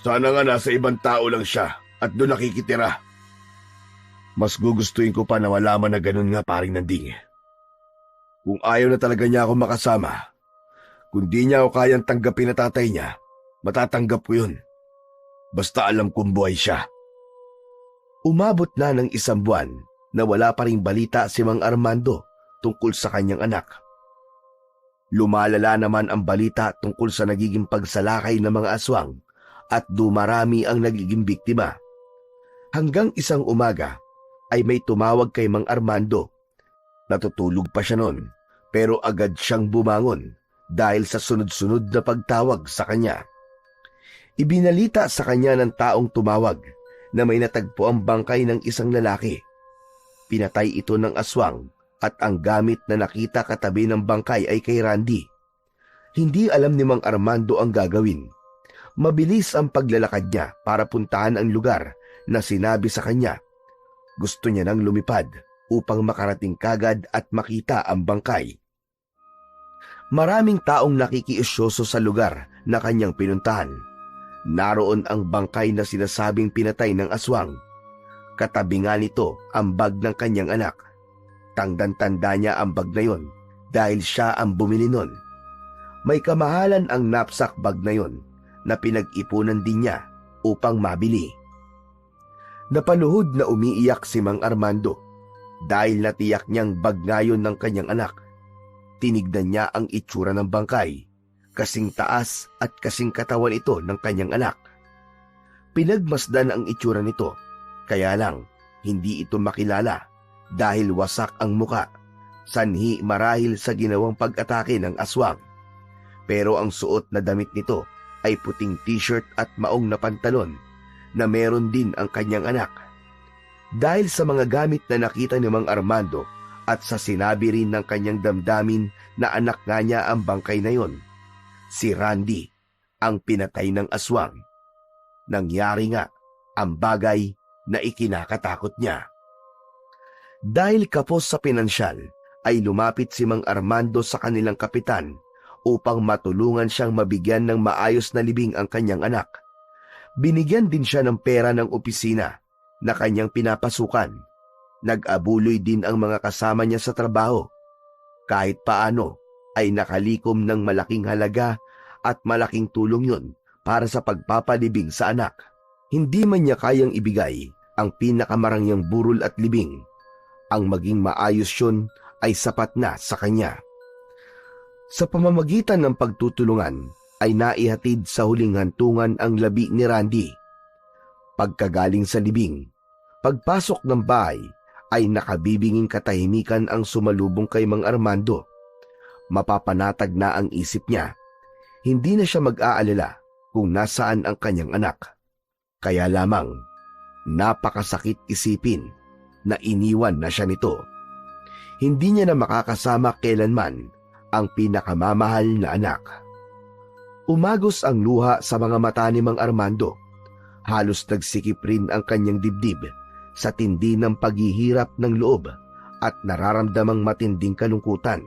[SPEAKER 2] Sana nga nasa ibang tao lang siya at doon nakikitira.
[SPEAKER 3] Mas gugustuhin ko pa na malaman na ganun nga paring Nanding. Kung ayaw na talaga niya ako makasama, kung di niya ako kayang tanggapin na tatay niya, matatanggap ko yun. Basta alam kong buhay siya. Umabot na ng isang buwan na wala pa ring balita si Mang Armando tungkol sa kanyang anak. Lumalala naman ang balita tungkol sa nagiging pagsalakay ng mga aswang at dumarami ang nagiging biktima. Hanggang isang umaga ay may tumawag kay Mang Armando. Natutulog pa siya noon pero agad siyang bumangon dahil sa sunod-sunod na pagtawag sa kanya. Ibinalita sa kanya ng taong tumawag na may natagpo ang bangkay ng isang lalaki. Pinatay ito ng aswang at ang gamit na nakita katabi ng bangkay ay kay Randy. Hindi alam ni Mang Armando ang gagawin. Mabilis ang paglalakad niya para puntahan ang lugar na sinabi sa kanya. Gusto niya nang lumipad upang makarating kagad at makita ang bangkay. Maraming taong nakikiusyoso sa lugar na kanyang pinuntahan. Naroon ang bangkay na sinasabing pinatay ng aswang. Katabi nga nito ang bag ng kanyang anak. Tandang-tanda niya ang bag na yon dahil siya ang bumili nun. May kamahalan ang knapsack bag na yon na pinag-ipunan din niya upang mabili. Napaluhod na umiiyak si Mang Armando.
[SPEAKER 1] dahil natiyak niyang bag ngayon ng kanyang anak. Tinignan niya ang itsura ng bangkay, kasing taas at kasing katawan ito ng kanyang anak. Pinagmasdan ang itsura nito, kaya lang hindi ito makilala dahil wasak ang muka, sanhi marahil sa ginawang pag-atake ng aswang. Pero ang suot na damit nito ay puting t-shirt at maong na pantalon na meron din ang kanyang anak. Dahil sa mga gamit na nakita ni Mang Armando at sa sinabi rin ng kanyang damdamin na anak nga niya ang bangkay na yon, si Randy ang pinatay ng aswang. Nangyari nga ang bagay na ikinakatakot niya. Dahil kapos sa pinansyal, ay lumapit si Mang Armando sa kanilang kapitan upang matulungan siyang mabigyan ng maayos na libing ang kanyang anak. Binigyan din siya ng pera ng opisina na kanyang pinapasukan. Nag-abuloy din ang mga kasama niya sa trabaho. Kahit paano ay nakalikom ng malaking halaga at malaking tulong yun para sa pagpapalibing sa anak. Hindi man niya kayang ibigay ang pinakamarangyang burol at libing. Ang maging maayos yun ay sapat na sa kanya. Sa pamamagitan ng pagtutulungan ay naihatid sa huling hantungan ang labi ni Randy. Pagkagaling sa libing, pagpasok ng bahay ay nakabibinging katahimikan ang sumalubong kay Mang Armando. Mapapanatag na ang isip niya. Hindi na siya mag-aalala kung nasaan ang kanyang anak. Kaya lamang, napakasakit isipin na iniwan na siya nito. Hindi niya na makakasama kailanman ang pinakamamahal na anak. Umagos ang luha sa mga mata ni Mang Armando. Halos nagsikip rin ang kanyang dibdib sa tindi ng paghihirap ng loob at nararamdamang matinding kalungkutan.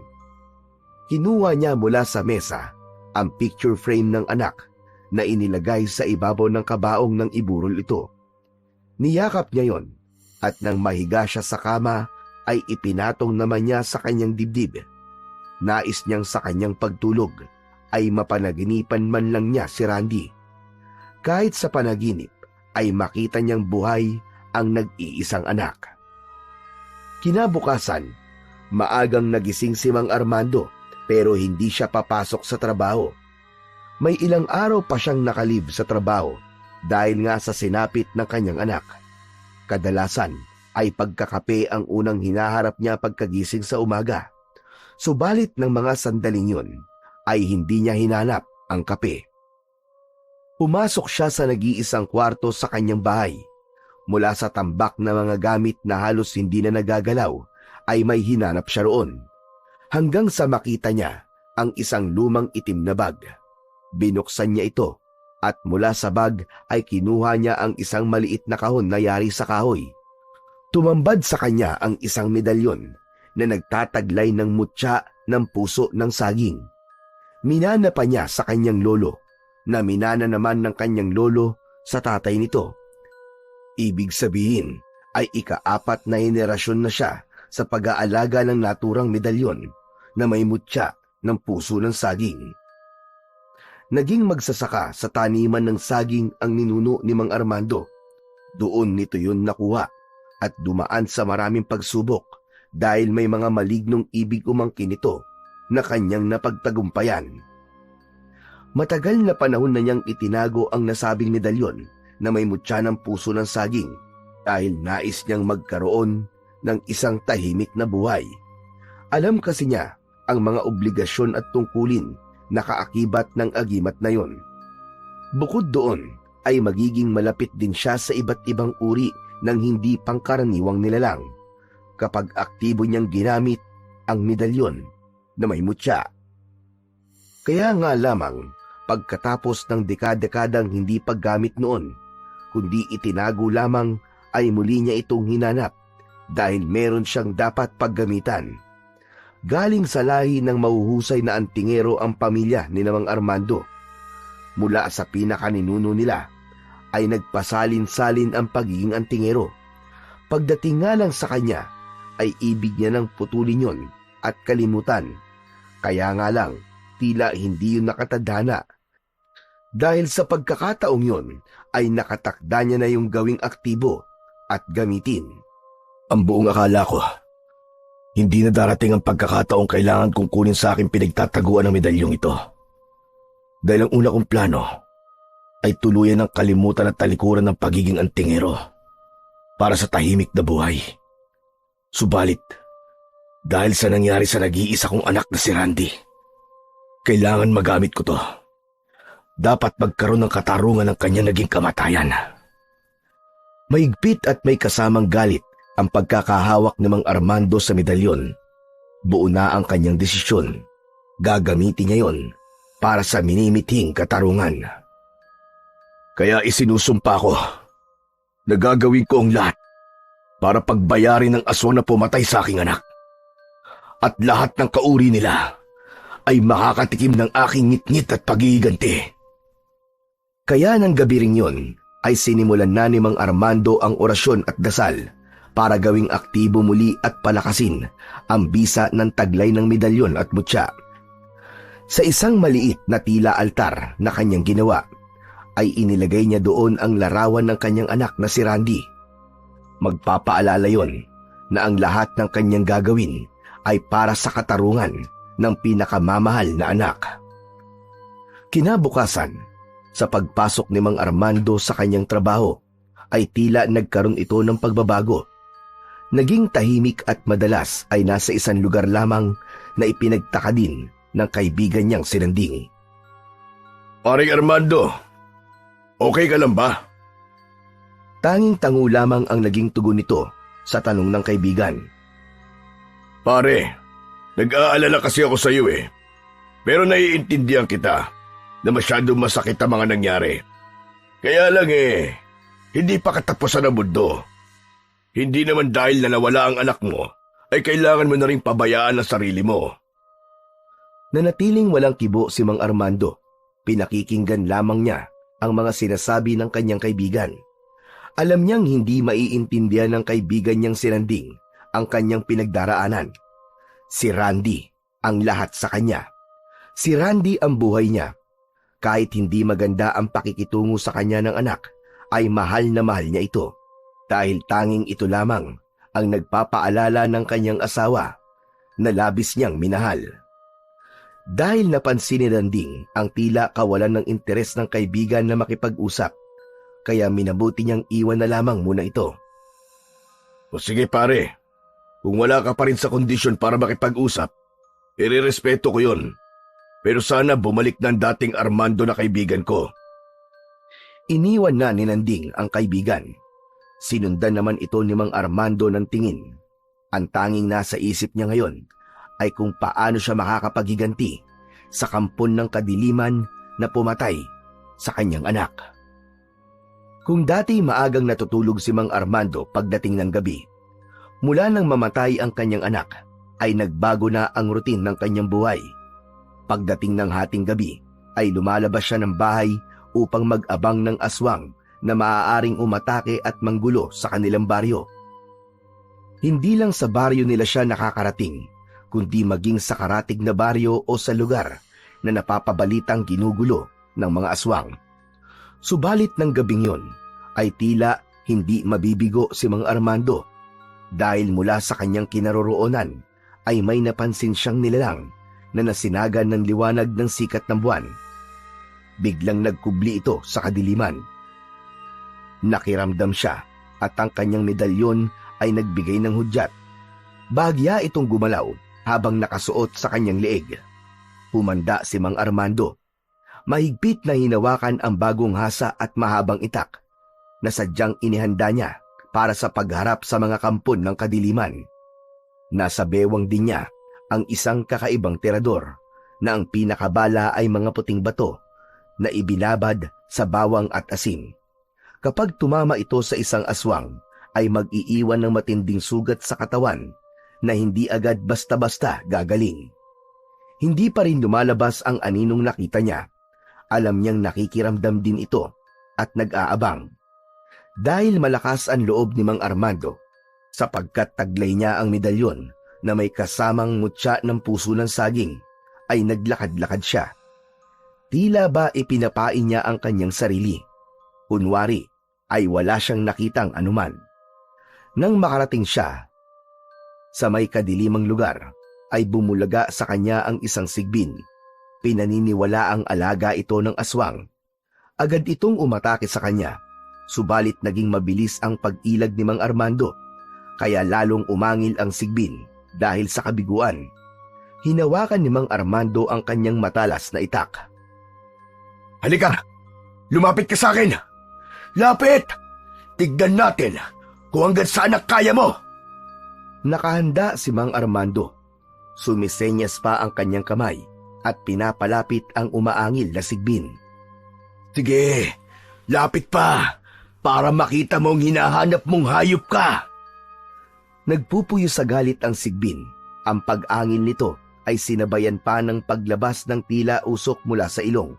[SPEAKER 1] Kinuha niya mula sa mesa ang picture frame ng anak na inilagay sa ibabaw ng kabaong ng iburol ito. Niyakap niya yon at nang mahiga siya sa kama ay ipinatong naman niya sa kanyang dibdib. Nais niyang sa kanyang pagtulog ay mapanaginipan man lang niya si Randy. Kahit sa panaginip ay makita niyang buhay ang nag-iisang anak. Kinabukasan, maagang nagising si Mang Armando pero hindi siya papasok sa trabaho. May ilang araw pa siyang nakalib sa trabaho dahil nga sa sinapit ng kanyang anak. Kadalasan ay pagkakape ang unang hinaharap niya pagkagising sa umaga. Subalit ng mga sandaling yun ay hindi niya hinanap ang kape. Pumasok siya sa nag-iisang kwarto sa kanyang bahay. Mula sa tambak na mga gamit na halos hindi na nagagalaw ay may hinanap siya roon. Hanggang sa makita niya ang isang lumang itim na bag. Binuksan niya ito at mula sa bag ay kinuha niya ang isang maliit na kahon na yari sa kahoy. Tumambad sa kanya ang isang medalyon na nagtataglay ng mutya ng puso ng saging. Minana pa niya sa kanyang lolo na minana naman ng kanyang lolo sa tatay nito. Ibig sabihin ay ika-4 na henerasyon na siya sa pag-aalaga ng naturang medalyon na may mutya ng puso ng saging. Naging magsasaka sa taniman ng saging ang ninuno ni Mang Armando. Doon nito yun nakuha at dumaan sa maraming pagsubok dahil may mga malignong ibig umangkin ito na kanyang napagtagumpayan. Matagal na panahon na niyang itinago ang nasabing medalyon na may mutya ng puso ng saging dahil nais niyang magkaroon ng isang tahimik na buhay. Alam kasi niya ang mga obligasyon at tungkulin na kaakibat ng agimat na yon. Bukod doon ay magiging malapit din siya sa iba't ibang uri ng hindi pangkaraniwang nilalang kapag aktibo niyang ginamit ang medalyon na may mutya. Kaya nga lamang pagkatapos ng dekada-dekadang hindi paggamit noon, kundi itinago lamang ay muli niya itong hinanap dahil meron siyang dapat paggamitan. Galing sa lahi ng mahuhusay na antingero ang pamilya ni Mang Armando. Mula sa pinakaninuno nila ay nagpasalin-salin ang pagiging antingero. Pagdating nga lang sa kanya ay ibig niya nang putulin yon at kalimutan. Kaya nga lang tila hindi yun nakatadhana. Dahil sa pagkakataong yon ay nakatakda niya na yung gawing aktibo at gamitin.
[SPEAKER 3] Ang buong akala ko
[SPEAKER 2] Hindi na darating ang pagkakataong kailangan kong kunin sa aking pinagtataguan ng medalyong ito. Dahil ang una kong plano ay tuluyan ng kalimutan at talikuran ng pagiging antingero para sa tahimik na buhay. Subalit, dahil sa nangyari sa nag-iisa kong anak na si Randy, kailangan magamit ko to. Dapat magkaroon ng katarungan ng kanya naging kamatayan. Mahigpit at may kasamang galit ang pagkakahawak ni Mang Armando sa medalyon. Buo na ang kanyang desisyon. Gagamitin niya yon para sa minimithing katarungan. Kaya isinusumpa ko na gagawin ko ang lahat para pagbayarin ng aswang na pumatay sa aking anak. At lahat ng kauri nila ay makakatikim ng aking ngit-ngit at pag-iiganti. Kaya ng gabi ring yun ay sinimulan na ni Mang Armando ang orasyon at dasal para gawing aktibo muli at palakasin ang bisa ng taglay ng medalyon at mutya. Sa isang maliit na tila altar na kanyang ginawa, ay inilagay niya doon ang larawan ng kanyang anak na si Randy. Magpapaalala yon na ang lahat ng kanyang gagawin ay para sa katarungan ng pinakamamahal na anak. Kinabukasan, sa pagpasok ni Mang Armando sa kanyang trabaho, ay tila nagkaroon ito ng pagbabago. Naging tahimik at madalas ay nasa isang lugar lamang na ipinagtaka din ng kaibigan niyang si Nanding. Paring Armando, okay ka lang ba?
[SPEAKER 1] Tanging tango lamang ang naging tugon nito sa tanong ng kaibigan.
[SPEAKER 2] Pare, nag-aalala kasi ako sa iyo eh. Pero naiintindihan kita na masyadong masakit ang mga nangyari. Kaya lang hindi pa katapusan ang mundo. Hindi naman dahil na nawala ang anak mo, ay kailangan mo na rin pabayaan ang sarili mo.
[SPEAKER 1] Nanatiling walang kibo si Mang Armando. Pinakikinggan lamang niya ang mga sinasabi ng kanyang kaibigan. Alam niyang hindi maiintindihan ng kaibigan niyang si Nanding ang kanyang pinagdaraanan. Si Randy ang lahat sa kanya. Si Randy ang buhay niya. Kahit hindi maganda ang pakikitungo sa kanya ng anak, ay mahal na mahal niya ito. Dahil tanging ito lamang ang nagpapaalala ng kanyang asawa na labis niyang minahal. Dahil napansin ni Nanding ang tila kawalan ng interes ng kaibigan na makipag-usap, kaya minabuti niyang iwan na lamang muna ito.
[SPEAKER 2] O sige pare, kung wala ka pa rin sa kondisyon para makipag-usap, irerespeto ko yun. Pero sana bumalik na ang dating Armando na kaibigan ko.
[SPEAKER 1] Iniwan na ni Nanding ang kaibigan. Sinundan naman ito ni Mang Armando ng tingin. Ang tanging nasa isip niya ngayon ay kung paano siya makakapaghiganti sa kampon ng kadiliman na pumatay sa kanyang anak. Kung dati maagang natutulog si Mang Armando pagdating ng gabi, mula nang mamatay ang kanyang anak, ay nagbago na ang routine ng kanyang buhay. Pagdating ng hating gabi, ay lumalabas siya ng bahay upang mag-abang ng aswang na maaaring umatake at manggulo sa kanilang baryo. Hindi lang sa baryo nila siya nakakarating, kundi maging sa karatig na baryo o sa lugar na napapabalitang ginugulo ng mga aswang. Subalit ng gabing yon, ay tila hindi mabibigo si Mang Armando dahil mula sa kanyang kinaroroonan ay may napansin siyang nilalang na nasinagan ng liwanag ng sikat ng buwan. Biglang nagkubli ito sa kadiliman. Nakiramdam siya at ang kanyang medalyon ay nagbigay ng hudyat. Bahagya itong gumalaw habang nakasuot sa kanyang leeg. Humanda si Mang Armando. Mahigpit na hinawakan ang bagong hasa at mahabang itak na sadyang inihanda niya para sa pagharap sa mga kampon ng kadiliman. Nasa bewang din niya ang isang kakaibang tirador na ang pinakabala ay mga puting bato na ibinabad sa bawang at asin. Kapag tumama ito sa isang aswang, ay mag-iiwan ng matinding sugat sa katawan na hindi agad basta-basta gagaling. Hindi pa rin lumalabas ang aninong nakita niya. Alam niyang nakikiramdam din ito at nag-aabang. Dahil malakas ang loob ni Mang Armando, sapagkat taglay niya ang medalyon na may kasamang mutya ng puso ng saging, ay naglakad-lakad siya. Tila ba ipinapain niya ang kanyang sarili. Kunwari ay wala siyang nakitang anuman. Nang makarating siya Sa may kadilimang lugar ay bumulaga sa kanya ang isang sigbin. Pinaniniwala ang alaga ito ng aswang. Agad itong umatake sa kanya, subalit naging mabilis ang pag-ilag ni Mang Armando, kaya lalong umangil ang sigbin dahil sa kabiguan. Hinawakan ni Mang Armando ang kanyang matalas na itak.
[SPEAKER 2] Halika! Lumapit ka sa akin! Lapit! Tignan natin kung hanggang saan kaya mo!
[SPEAKER 1] Nakahanda si Mang Armando. Sumisenyas pa ang kanyang kamay at pinapalapit ang umaangil na sigbin.
[SPEAKER 2] Sige, lapit pa para makita mong hinahanap mong hayop ka.
[SPEAKER 1] Nagpupuyo sa galit ang sigbin. Ang pag-angil nito ay sinabayan pa ng paglabas ng tila usok mula sa ilong.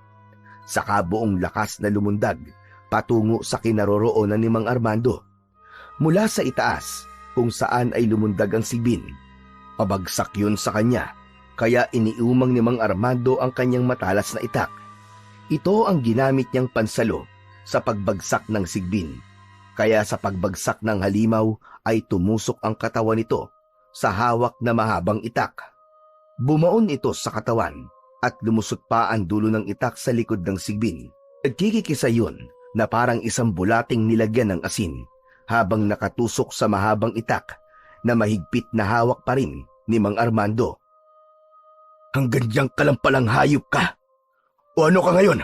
[SPEAKER 1] Saka buong lakas na lumundag patungo sa kinaroroonan ni Mang Armando. Mula sa itaas kung saan ay lumundag ang sigbin. Pabagsak yun sa kanya, kaya iniumang ni Mang Armando ang kanyang matalas na itak. Ito ang ginamit niyang pansalo sa pagbagsak ng sigbin. Kaya sa pagbagsak ng halimaw ay tumusok ang katawan nito sa hawak na mahabang itak. Bumaon ito sa katawan at lumusot pa ang dulo ng itak sa likod ng sigbin. Nagkikikisa yun na parang isang bulating nilagyan ng asin habang nakatusok sa mahabang itak na mahigpit na hawak pa rin ni Mang Armando.
[SPEAKER 2] Hanggang diyang ka lang palang hayop ka. O ano ka ngayon?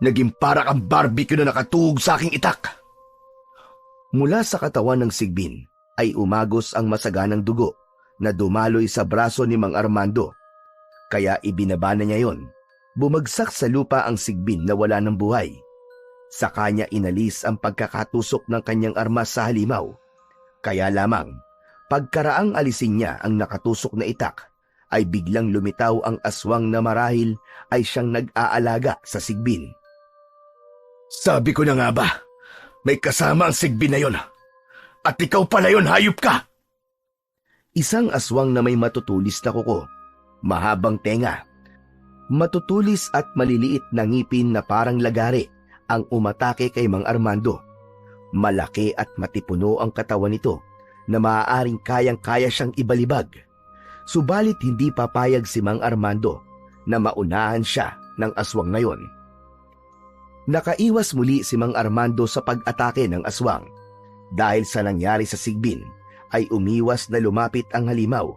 [SPEAKER 2] Naging para kang barbecue na nakatuhog sa aking itak.
[SPEAKER 1] Mula sa katawan ng sigbin ay umagos ang masaganang dugo na dumaloy sa braso ni Mang Armando. Kaya ibinaba na niya yon. Bumagsak sa lupa ang sigbin na wala ng buhay. Sa kanya inalis ang pagkakatusok ng kanyang armas sa halimaw. Kaya lamang, pagkaraang alisin niya ang nakatusok na itak, ay biglang lumitaw ang aswang na marahil ay siyang nag-aalaga sa sigbin.
[SPEAKER 2] Sabi ko na nga ba, may kasama ang sigbin na yon. At ikaw pala yon, hayop ka!
[SPEAKER 1] Isang aswang na may matutulis na kuko, mahabang tenga, matutulis at maliliit na ngipin na parang lagari ang umatake kay Mang Armando. Malaki at matipuno ang katawan nito na maaaring kayang-kaya siyang ibalibag. Subalit hindi papayag si Mang Armando na maunahan siya ng aswang na yon. Nakaiwas muli si Mang Armando sa pag-atake ng aswang. Dahil sa nangyari sa sigbin, ay umiwas na lumapit ang halimaw.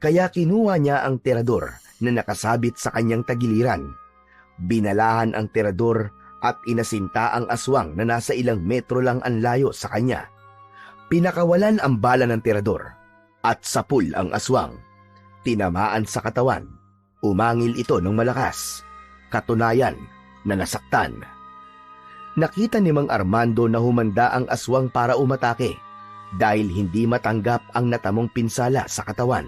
[SPEAKER 1] Kaya kinuha niya ang terador na nakasabit sa kanyang tagiliran. Binalahan ang terador at inasinta ang aswang na nasa ilang metro lang ang layo sa kanya. Pinakawalan ang bala ng terador at sapul ang aswang. Tinamaan sa katawan. Umangil ito ng malakas. Katunayan na nasaktan. Nakita ni Mang Armando na humanda ang aswang para umatake dahil hindi matanggap ang natamong pinsala sa katawan.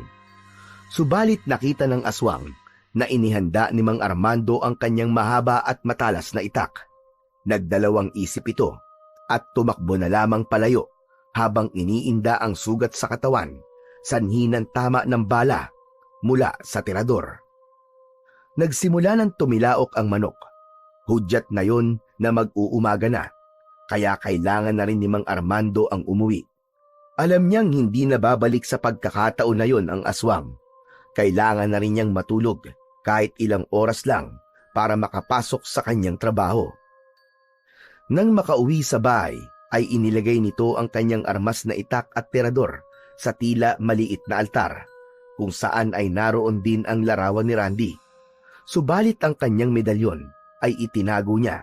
[SPEAKER 1] Subalit nakita ng aswang na inihanda ni Mang Armando ang kanyang mahaba at matalas na itak. Nagdalawang isip ito at tumakbo na lamang palayo habang iniinda ang sugat sa katawan, sanhi ng tama ng bala mula sa tirador. Nagsimula ng tumilaok ang manok. Hudyat na yon na mag-uumaga na, kaya kailangan na rin ni Mang Armando ang umuwi. Alam niyang hindi na babalik sa pagkakataon na yon ang aswang. Kailangan na rin niyang matulog kahit ilang oras lang para makapasok sa kanyang trabaho. Nang makauwi sa bahay, ay inilagay nito ang kanyang armas na itak at tirador sa tila maliit na altar, kung saan ay naroon din ang larawan ni Randy. Subalit ang kanyang medalyon ay itinago niya.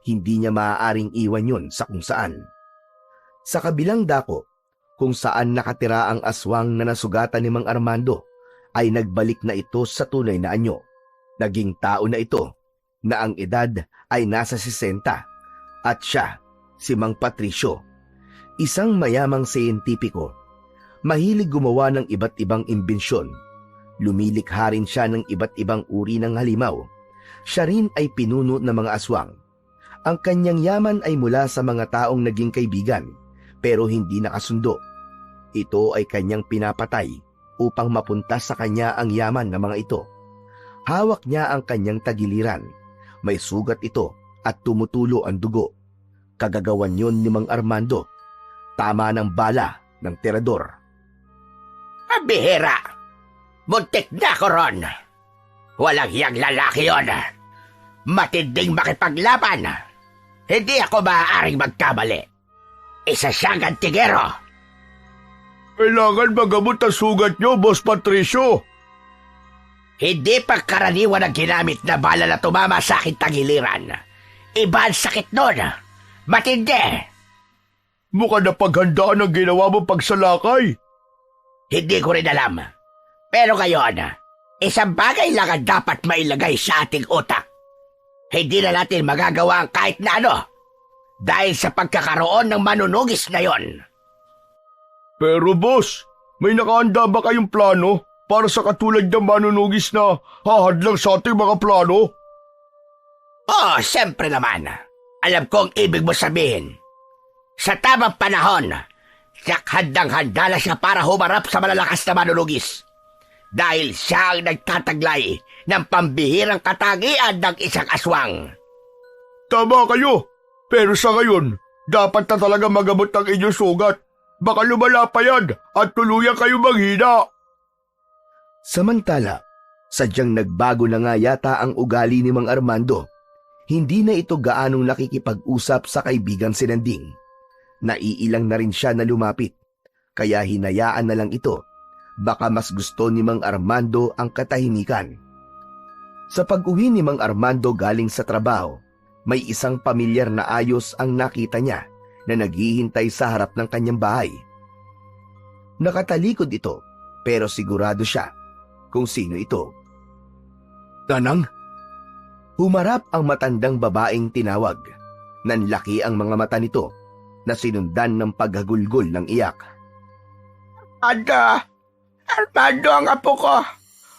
[SPEAKER 1] Hindi niya maaaring iwan yon sa kung saan. Sa kabilang dako, kung saan nakatira ang aswang na nasugatan ni Mang Armando, ay nagbalik na ito sa tunay na anyo. Naging tao na ito, na ang edad ay nasa 60, at siya, si Mang Patricio, isang mayamang siyentipiko. Mahilig gumawa ng iba't ibang imbensyon. Lumilikha rin siya ng iba't ibang uri ng halimaw. Siya rin ay pinuno ng mga aswang. Ang kanyang yaman ay mula sa mga taong naging kaibigan, pero hindi nakasundo. Ito ay kanyang pinapatay upang mapunta sa kanya ang yaman ng mga ito. Hawak niya ang kanyang tagiliran. May sugat ito at tumutulo ang dugo. Kagagawan yon ni Mang Armando. Tama ng bala ng tirador.
[SPEAKER 5] Pabihira! Muntik na ako ron! Walang hiyang lalaki yon. Matinding makipaglaban. Hindi ako maaaring magkamali. Isa siyang antigero.
[SPEAKER 2] Kailangan magamot ang sugat niyo, Boss Patricio.
[SPEAKER 5] Hindi pa karaniwan ang ginamit na bala na tumama sa akin tagiliran. Iba ang sakit nun. Matindi.
[SPEAKER 2] Mukhang napaghandaan ang ginawa mo pagsalakay.
[SPEAKER 5] Hindi ko rin alam. Pero ngayon, isang bagay lang ang dapat mailagay sa ating utak. Hindi na natin magagawa ang kahit na ano dahil sa pagkakaroon ng manunugis na yon.
[SPEAKER 2] Pero boss, may nakahanda ba kayong plano para sa katulad ng manunugis na hahadlang sa ating mga plano?
[SPEAKER 5] Oh, siyempre naman. Alam ko ang ibig mo sabihin. Sa tamang panahon, handang-handa na siya para humarap sa malalakas na manunugis. Dahil siya ang nagtataglay ng pambihirang katagian ng isang aswang.
[SPEAKER 2] Tama kayo, pero sa ngayon, dapat na talaga magamot ang inyong sugat. Baka lumala pa yan at tuluyan kayo maghina.
[SPEAKER 1] Samantala, sadyang nagbago na nga yata ang ugali ni Mang Armando. Hindi na ito gaanong nakikipag-usap sa kaibigan si Nanding. Naiilang na rin siya na lumapit, kaya hinayaan na lang ito. Baka mas gusto ni Mang Armando ang katahimikan. Sa pag-uwi ni Mang Armando galing sa trabaho, may isang pamilyar na ayos ang nakita niya na naghihintay sa harap ng kanyang bahay. Nakatalikod ito, pero sigurado siya kung sino ito.
[SPEAKER 2] Nanang?
[SPEAKER 1] Humarap ang matandang babaeng tinawag. Nanlaki ang mga mata nito na sinundan ng paghagulgol ng iyak.
[SPEAKER 5] Armando ang apo ko.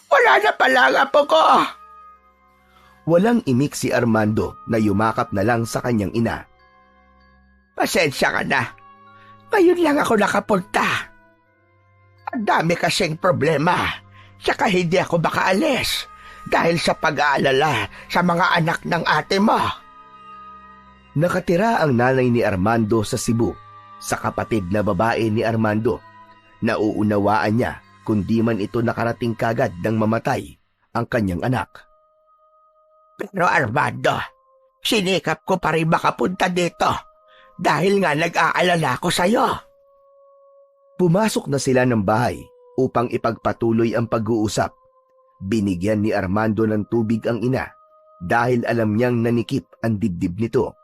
[SPEAKER 5] Wala na pala ang apo ko.
[SPEAKER 1] Walang imik si Armando na yumakap na lang sa kanyang ina.
[SPEAKER 5] Pasensya ka na. Ngayon lang ako nakapunta. Ang dami kasing problema. Saka hindi ako makaalis dahil sa pag-aalala sa mga anak ng ate mo.
[SPEAKER 1] Nakatira ang nanay ni Armando sa Cebu, sa kapatid na babae ni Armando. Nauunawaan niya kung di man ito nakarating kagad ng mamatay ang kanyang anak.
[SPEAKER 5] Pero Armando, sinikap ko pa rin makapunta dito dahil nga nag-aalala ko sa'yo.
[SPEAKER 1] Pumasok na sila ng bahay upang ipagpatuloy ang pag-uusap. Binigyan ni Armando ng tubig ang ina dahil alam niyang nanikip ang dibdib nito.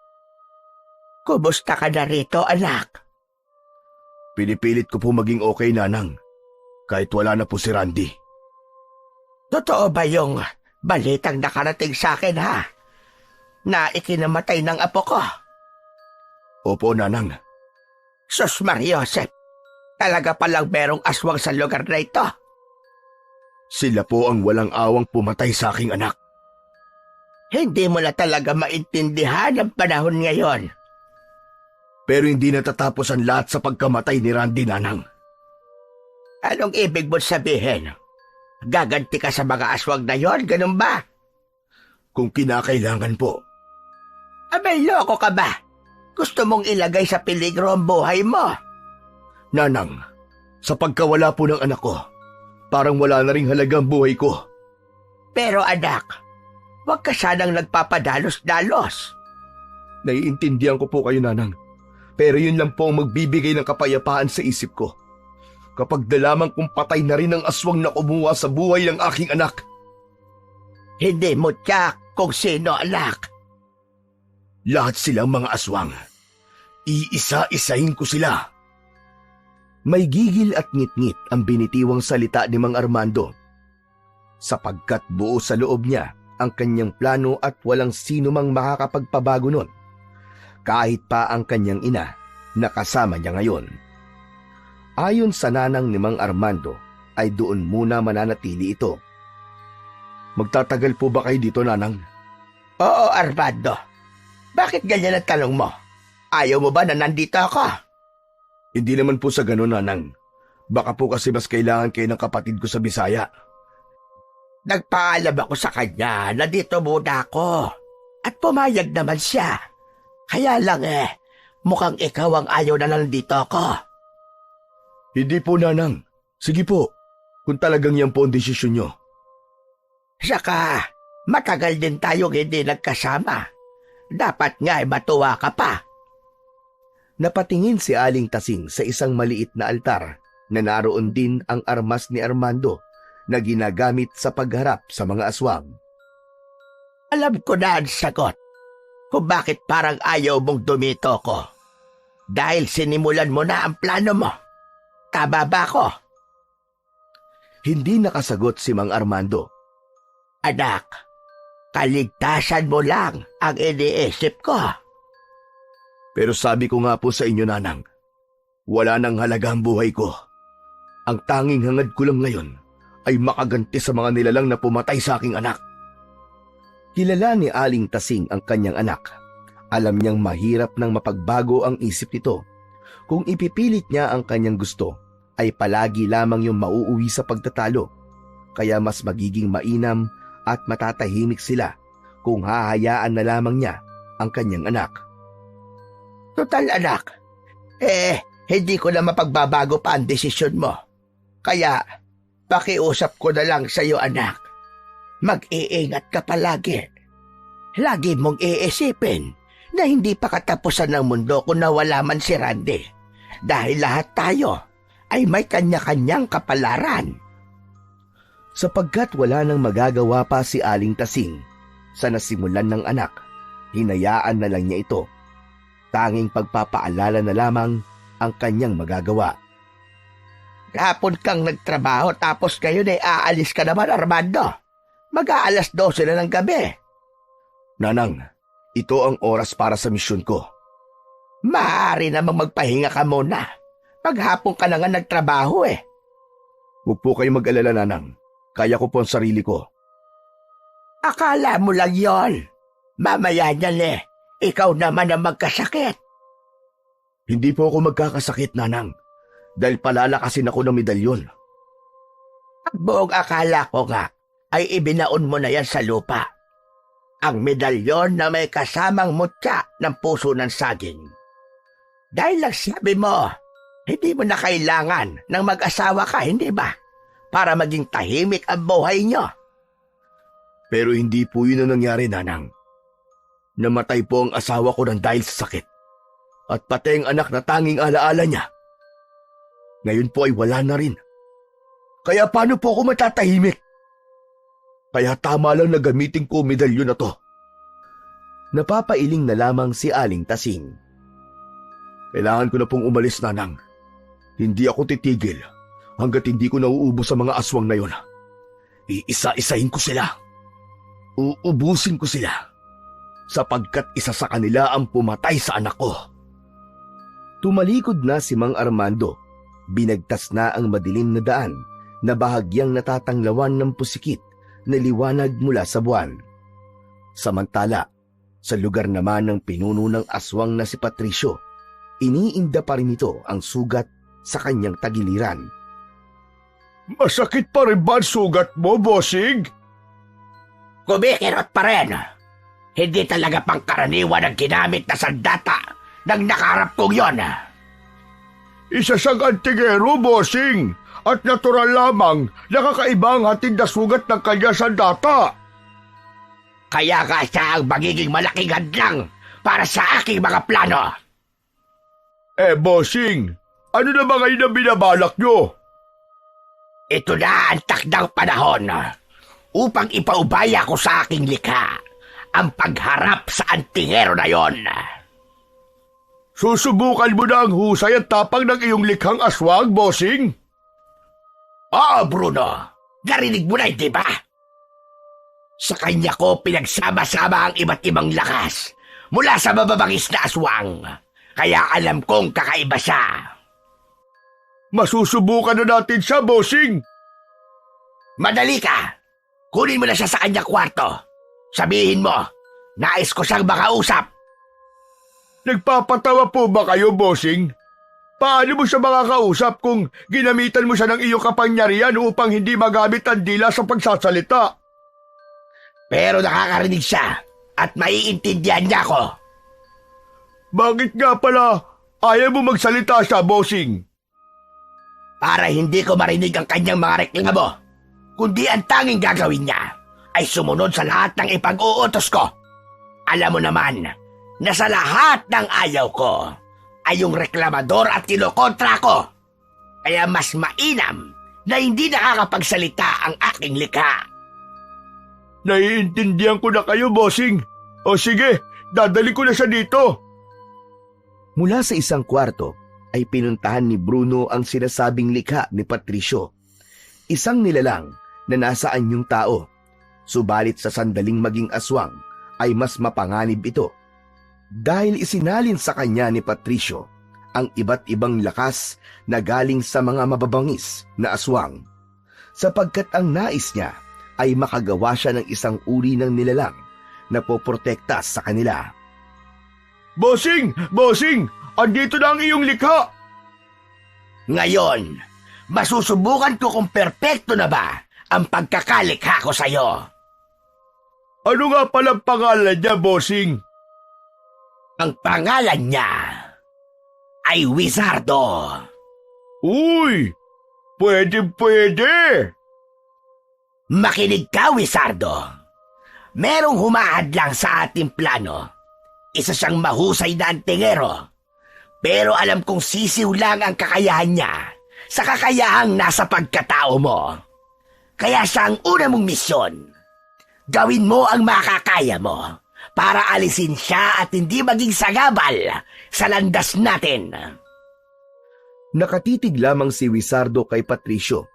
[SPEAKER 5] Kumusta ka na rito, anak?
[SPEAKER 2] Pinipilit ko po maging okay, Nanang. Kahit wala na po si Randy.
[SPEAKER 5] Totoo ba yung balitang nakarating sa akin, ha? Na ikinamatay ng apo ko?
[SPEAKER 2] Opo, Nanang.
[SPEAKER 5] Sus Mariosep, talaga palang merong aswang sa lugar na ito.
[SPEAKER 2] Sila po ang walang awang pumatay sa aking anak.
[SPEAKER 5] Hindi mo na talaga maintindihan ang panahon ngayon.
[SPEAKER 2] Pero hindi natatapos ang lahat sa pagkamatay ni Randy, Nanang.
[SPEAKER 5] Anong ibig mo sabihin? Gaganti ka sa mga aswang na yon, ganun ba?
[SPEAKER 2] Kung kinakailangan po.
[SPEAKER 5] Abay, loko ka ba? Gusto mong ilagay sa peligro ang buhay mo?
[SPEAKER 2] Nanang, sa pagkawala po ng anak ko, parang wala na ring halagang buhay ko.
[SPEAKER 5] Pero anak, huwag ka sanang nagpapadalos-dalos.
[SPEAKER 2] Naiintindihan ko po kayo, Nanang. Pero yun lang po ang magbibigay ng kapayapaan sa isip ko. Kapag nalaman kong patay na rin ang aswang na kumuha sa buhay ng aking anak.
[SPEAKER 5] Hindi mo tiyak kung sino, anak.
[SPEAKER 2] Lahat silang mga aswang. Iisa-isahin ko sila.
[SPEAKER 1] May gigil at ngit-ngit ang binitiwang salita ni Mang Armando. Sapagkat buo sa loob niya ang kanyang plano at walang sino mang makakapagpabago nun. Kahit pa ang kanyang ina na kasama niya ngayon. Ayon sa nanang ni Mang Armando ay doon muna mananatili ito.
[SPEAKER 2] Magtatagal po ba kayo dito, Nanang?
[SPEAKER 5] Oo, Armando. Bakit ganyan ang tanong mo? Ayaw mo ba na nandito ako?
[SPEAKER 2] Hindi naman po sa ganun, Nanang. Baka po kasi mas kailangan kayo ng kapatid ko sa Bisaya.
[SPEAKER 5] Nagpaalam ako sa kanya na dito muna ako. At pumayag naman siya. Kaya lang mukhang ikaw ang ayaw na nandito ako.
[SPEAKER 2] Hindi po, Nanang. Sige po, kung talagang yan po ang desisyon nyo.
[SPEAKER 5] Saka, matagal din tayong hindi nagkasama. Dapat nga ay matuwa ka pa.
[SPEAKER 3] Napatingin si Aling Tasing sa isang maliit na altar na naroon din ang armas ni Armando na ginagamit sa pagharap sa mga aswang.
[SPEAKER 5] Alam ko na ang sagot kung bakit parang ayaw mong dumito ko. Dahil sinimulan mo na ang plano mo. Tama ba ko?
[SPEAKER 3] Hindi nakasagot si Mang Armando.
[SPEAKER 5] Anak, kaligtasan mo lang ang iniisip ko.
[SPEAKER 2] Pero sabi ko nga po sa inyo, Nanang, wala nang halaga ang buhay ko. Ang tanging hangad ko lang ngayon ay makaganti sa mga nilalang na pumatay sa aking anak.
[SPEAKER 3] Kilala ni Aling Tasing ang kanyang anak. Alam niyang mahirap nang mapagbago ang isip nito. Kung ipipilit niya ang kanyang gusto, ay palagi lamang yung mauuwi sa pagtatalo. Kaya mas magiging mainam at matatahimik sila kung hahayaan na lamang niya ang kanyang anak.
[SPEAKER 5] Total anak, hindi ko na mapagbabago pa ang desisyon mo. Kaya, pakiusap ko na lang sa iyo anak. Mag-iingat ka palagi. Lagi mong iisipin na hindi pa katapusan ng mundo kung nawala man si Randy. Dahil lahat tayo ay may kanya-kanyang kapalaran.
[SPEAKER 3] Sapagkat wala nang magagawa pa si Aling Tasing sa nasimulan ng anak, hinayaan na lang niya ito. Tanging pagpapaalala na lamang ang kanyang magagawa.
[SPEAKER 5] Hapon kang nagtrabaho tapos ngayon ay aalis ka naman, Armando. Mag-aalas 12 na ng gabi.
[SPEAKER 2] Nanang, ito ang oras para sa misyon ko.
[SPEAKER 5] Maaari namang magpahinga ka muna. Maghapon ka na nga nagtrabaho eh.
[SPEAKER 2] Huwag po kayo mag-alala, Nanang. Kaya ko po ang sarili ko.
[SPEAKER 5] Akala mo lang yon. Mamaya niyan ikaw naman ang magkasakit.
[SPEAKER 2] Hindi po ako magkakasakit, Nanang. Dahil palalakasin ako ng medalyon.
[SPEAKER 5] Ang buong akala ko nga ay ibinaon mo na yan sa lupa. Ang medalyon na may kasamang mutya ng puso ng saging. Dahil lang sabi mo, hindi mo na kailangan ng mag-asawa ka, hindi ba? Para maging tahimik ang buhay nyo.
[SPEAKER 2] Pero hindi po yun ang nangyari, Nanang. Namatay po ang asawa ko ng dahil sa sakit. At pati ang anak na tanging alaala niya. Ngayon po ay wala na rin. Kaya paano po ako matatahimik? Kaya tama lang na gamitin ko medalyon na to.
[SPEAKER 3] Napapailing na lamang si Aling Tasing.
[SPEAKER 2] Kailangan ko na pong umalis, Nanang. Hindi ako titigil hanggat hindi ko nauubos sa mga aswang na yon. Iisa-isahin ko sila. Uubusin ko sila. Sapagkat isa sa kanila ang pumatay sa anak ko.
[SPEAKER 3] Tumalikod na si Mang Armando. Binagtas na ang madilim na daan na bahagyang natatanglawan ng pusikit na liwanag mula sa buwan. Samantala, sa lugar naman ng pinuno ng aswang na si Patricio, iniinda pa rin ito ang sugat sa kanyang tagiliran.
[SPEAKER 2] Masakit pa rin ba ang sugat mo, bossing?
[SPEAKER 5] Kumikirot pa rin. Hindi talaga pangkaraniwan ang ginamit na sandata ng nakaharap kong yon.
[SPEAKER 2] Isa siyang antigero, bossing. At natural lamang, nakakaiba ang hatid na sugat ng kanya sandata.
[SPEAKER 5] Kaya nga siya ang magiging malaking hadlang para sa aking mga plano.
[SPEAKER 2] Bossing, ano na ba ngayon ang binabalak nyo?
[SPEAKER 5] Ito na ang takdang panahon upang ipaubaya ko sa aking likha ang pagharap sa antingero na yon.
[SPEAKER 2] Susubukan mo na ang husay at tapang ng iyong likhang aswang, bossing?
[SPEAKER 5] Oo, Bruno. Narinig mo na, di ba? Sa kanya ko pinagsama-sama ang iba't ibang lakas mula sa mababangis na aswang. Kaya alam kong kakaiba siya.
[SPEAKER 2] Masusubukan na natin siya, bossing.
[SPEAKER 5] Madali ka. Kunin mo na siya sa kanyang kwarto. Sabihin mo, nais ko siyang makausap.
[SPEAKER 2] Nagpapatawa po ba kayo, bossing? Paano mo siya makakausap kung ginamitan mo siya ng iyong kapangyarihan upang hindi magamit ang dila sa pagsasalita?
[SPEAKER 5] Pero nakakarinig siya at maiintindihan niya ako.
[SPEAKER 2] Bakit nga pala ayaw mo magsalita siya, bossing?
[SPEAKER 5] para hindi ko marinig ang kanyang mga reklamo, kundi ang tanging gagawin niya ay sumunod sa lahat ng ipag-uutos ko. Alam mo naman na sa lahat ng ayaw ko ay yung reklamador at kinukontra ko. Kaya mas mainam na hindi nakakapagsalita ang aking likha.
[SPEAKER 2] Naiintindihan ko na kayo, bossing. O sige, dadali ko na siya dito.
[SPEAKER 3] Mula sa isang kwarto ay pinuntahan ni Bruno ang sinasabing likha ni Patricio. Isang nilalang na nasa anyong tao. Subalit sa sandaling maging aswang ay mas mapanganib ito. Dahil isinalin sa kanya ni Patricio ang iba't ibang lakas na galing sa mga mababangis na aswang. Sapagkat ang nais niya ay makagawa siya ng isang uri ng nilalang na poprotekta sa kanila.
[SPEAKER 2] Bossing! Bossing! Andito na ang iyong likha!
[SPEAKER 5] Ngayon, masusubukan ko kung perpekto na ba ang pagkakalikha ko sa'yo.
[SPEAKER 2] Ano nga palang pangalan niya, bossing?
[SPEAKER 5] Ang pangalan niya ay Wizardo.
[SPEAKER 2] Uy! Pwede!
[SPEAKER 5] Makinig ka, Wizardo. Merong humahadlang sa ating plano. Isa siyang mahusay na antingero. Pero alam kong sisiw lang ang kakayahan niya sa kakayahang nasa pagkatao mo. Kaya siya ang una mong misyon. Gawin mo ang makakaya mo para alisin siya at hindi maging sagabal sa landas natin.
[SPEAKER 3] Nakatitig lamang si Wizardo kay Patricio.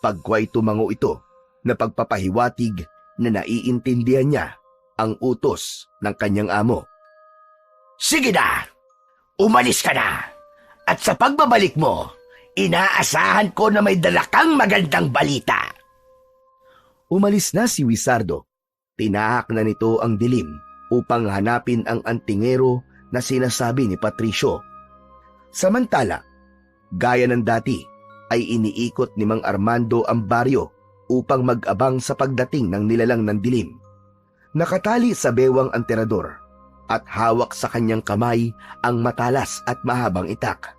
[SPEAKER 3] Pagkway tumango ito na pagpapahiwatig na naiintindihan niya ang utos ng kanyang amo.
[SPEAKER 5] Sige na, umalis ka na. At sa pagbabalik mo, inaasahan ko na may dala kang magandang balita.
[SPEAKER 3] Umalis na si Wizardo. Tinahak na nito ang dilim upang hanapin ang antingero na sinasabi ni Patricio. Samantala, gaya ng dati, ay iniikot ni Mang Armando ang baryo upang mag-abang sa pagdating ng nilalang ng dilim. Nakatali sa bewang ang terador at hawak sa kanyang kamay ang matalas at mahabang itak.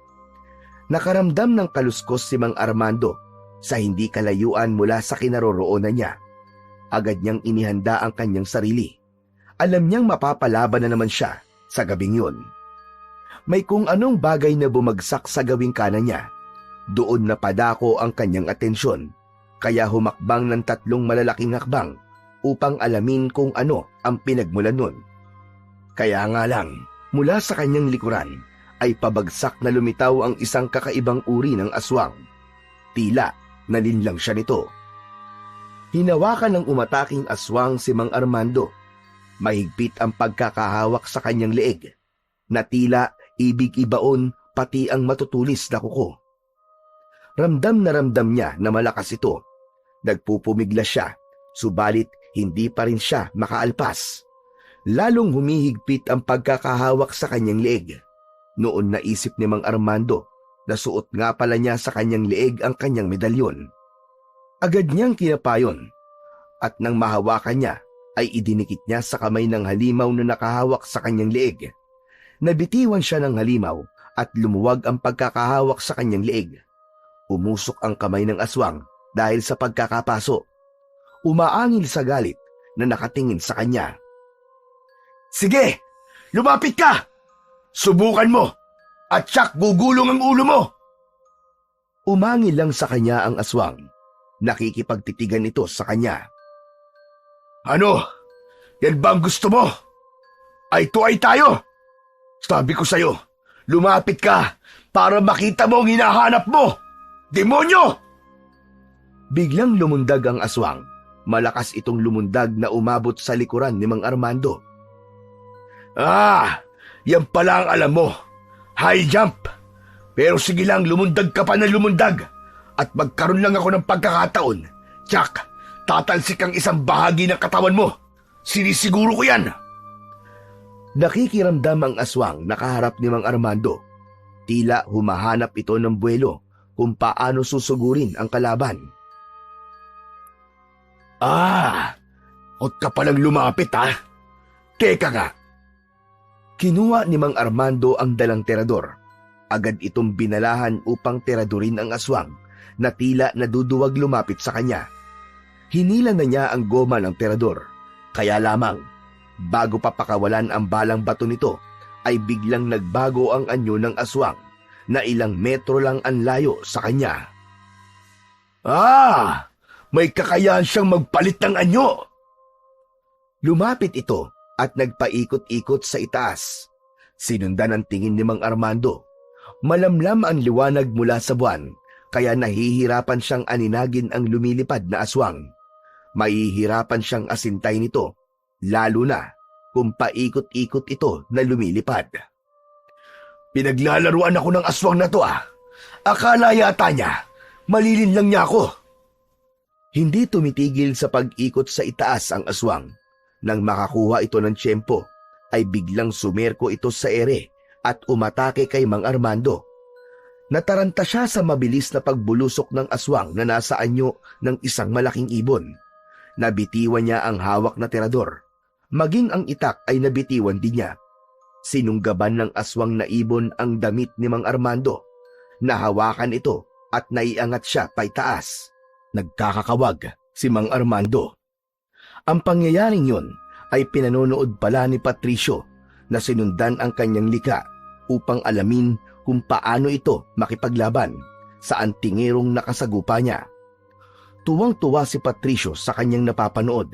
[SPEAKER 3] Nakaramdam ng kaluskos si Mang Armando sa hindi kalayuan mula sa kinaroroonan niya. Agad niyang inihanda ang kanyang sarili. Alam niyang mapapalaban na naman siya sa gabing yun. May kung anong bagay na bumagsak sa gawing kanan niya. Doon na padako ang kanyang atensyon, kaya humakbang ng 3 malalaking hakbang upang alamin kung ano ang pinagmulan nun. Kaya nga lang, mula sa kanyang likuran ay pabagsak na lumitaw ang isang kakaibang uri ng aswang. Tila nalinlang siya nito. Hinawakan ng umataking aswang si Mang Armando. Mahigpit ang pagkakahawak sa kanyang leeg, na tila ibig ibaon pati ang matutulis na kuko. Ramdam na ramdam niya na malakas ito. Nagpupumigla siya, subalit hindi pa rin siya makaalpas. Lalong humihigpit ang pagkakahawak sa kanyang leeg. Noon naisip ni Mang Armando na suot nga pala niya sa kanyang leeg ang kanyang medalyon. Agad niyang kinapayon at nang mahawakan niya ay idinikit niya sa kamay ng halimaw na nakahawak sa kanyang leeg. Nabitiwan siya ng halimaw at lumuwag ang pagkakahawak sa kanyang leeg. Umusok ang kamay ng aswang dahil sa pagkakapaso. Umaangil sa galit na nakatingin sa kanya.
[SPEAKER 5] Sige, lumapit ka! Subukan mo! At tsak gugulong ang ulo mo!
[SPEAKER 3] Umangil lang sa kanya ang aswang. Nakikipagtitigan ito sa kanya.
[SPEAKER 2] Ano? Yan ba ang gusto mo? Ay tuay tayo! Sabi ko sa'yo, lumapit ka para makita mo ang hinahanap mo! Demonyo!
[SPEAKER 3] Biglang lumundag ang aswang. Malakas itong lumundag na umabot sa likuran ni Mang Armando.
[SPEAKER 2] Yan pala ang alam mo. High jump. Pero sige lang, lumundag ka pa na lumundag. At magkaroon lang ako ng pagkakataon. Tsak, tatalsik ang isang bahagi ng katawan mo. Sinisiguro ko yan.
[SPEAKER 3] Nakikiramdam ang aswang nakaharap ni Mang Armando. Tila humahanap ito ng buwelo kung paano susugurin ang kalaban.
[SPEAKER 2] Huwag ka palang lumapit Teka nga.
[SPEAKER 3] Kinuha ni Mang Armando ang dalang terador
[SPEAKER 1] Agad itong binalahan upang tiradurin ang aswang na tila naduduwag lumapit sa kanya. Hinila na niya ang goma ng tirador. Kaya lamang, bago pa pakawalan ang balang bato nito, ay biglang nagbago ang anyo ng aswang na ilang metro lang ang layo sa kanya.
[SPEAKER 2] Ah! May kakayahan siyang magpalit ng anyo!
[SPEAKER 1] Lumapit ito at nagpaikot-ikot sa itaas. Sinundan ang tingin ni Mang Armando. Malamlam ang liwanag mula sa buwan, kaya nahihirapan siyang aninagin ang lumilipad na aswang. Mahihirapan siyang asintay nito, lalo na kung paikot-ikot ito na lumilipad.
[SPEAKER 2] Pinaglalaruan ako ng aswang na to ah. Akala yata niya, malilin lang niya ako.
[SPEAKER 1] Hindi tumitigil sa pag-ikot sa itaas ang aswang. Nang makakuha ito ng tiyempo, ay biglang sumerko ito sa ere at umatake kay Mang Armando. Nataranta siya sa mabilis na pagbulusok ng aswang na nasa anyo ng isang malaking ibon. Nabitiwan niya ang hawak na tirador. Maging ang itak ay nabitiwan din niya. Sinunggaban ng aswang na ibon ang damit ni Mang Armando. Nahawakan ito at naiangat siya paitaas. Nagkakakawag si Mang Armando. Ang pangyayaring yun ay pinanonood pala ni Patricio na sinundan ang kanyang likha upang alamin kung paano ito makipaglaban sa antingerong nakasagupa niya. Tuwang-tuwa si Patricio sa kanyang napapanood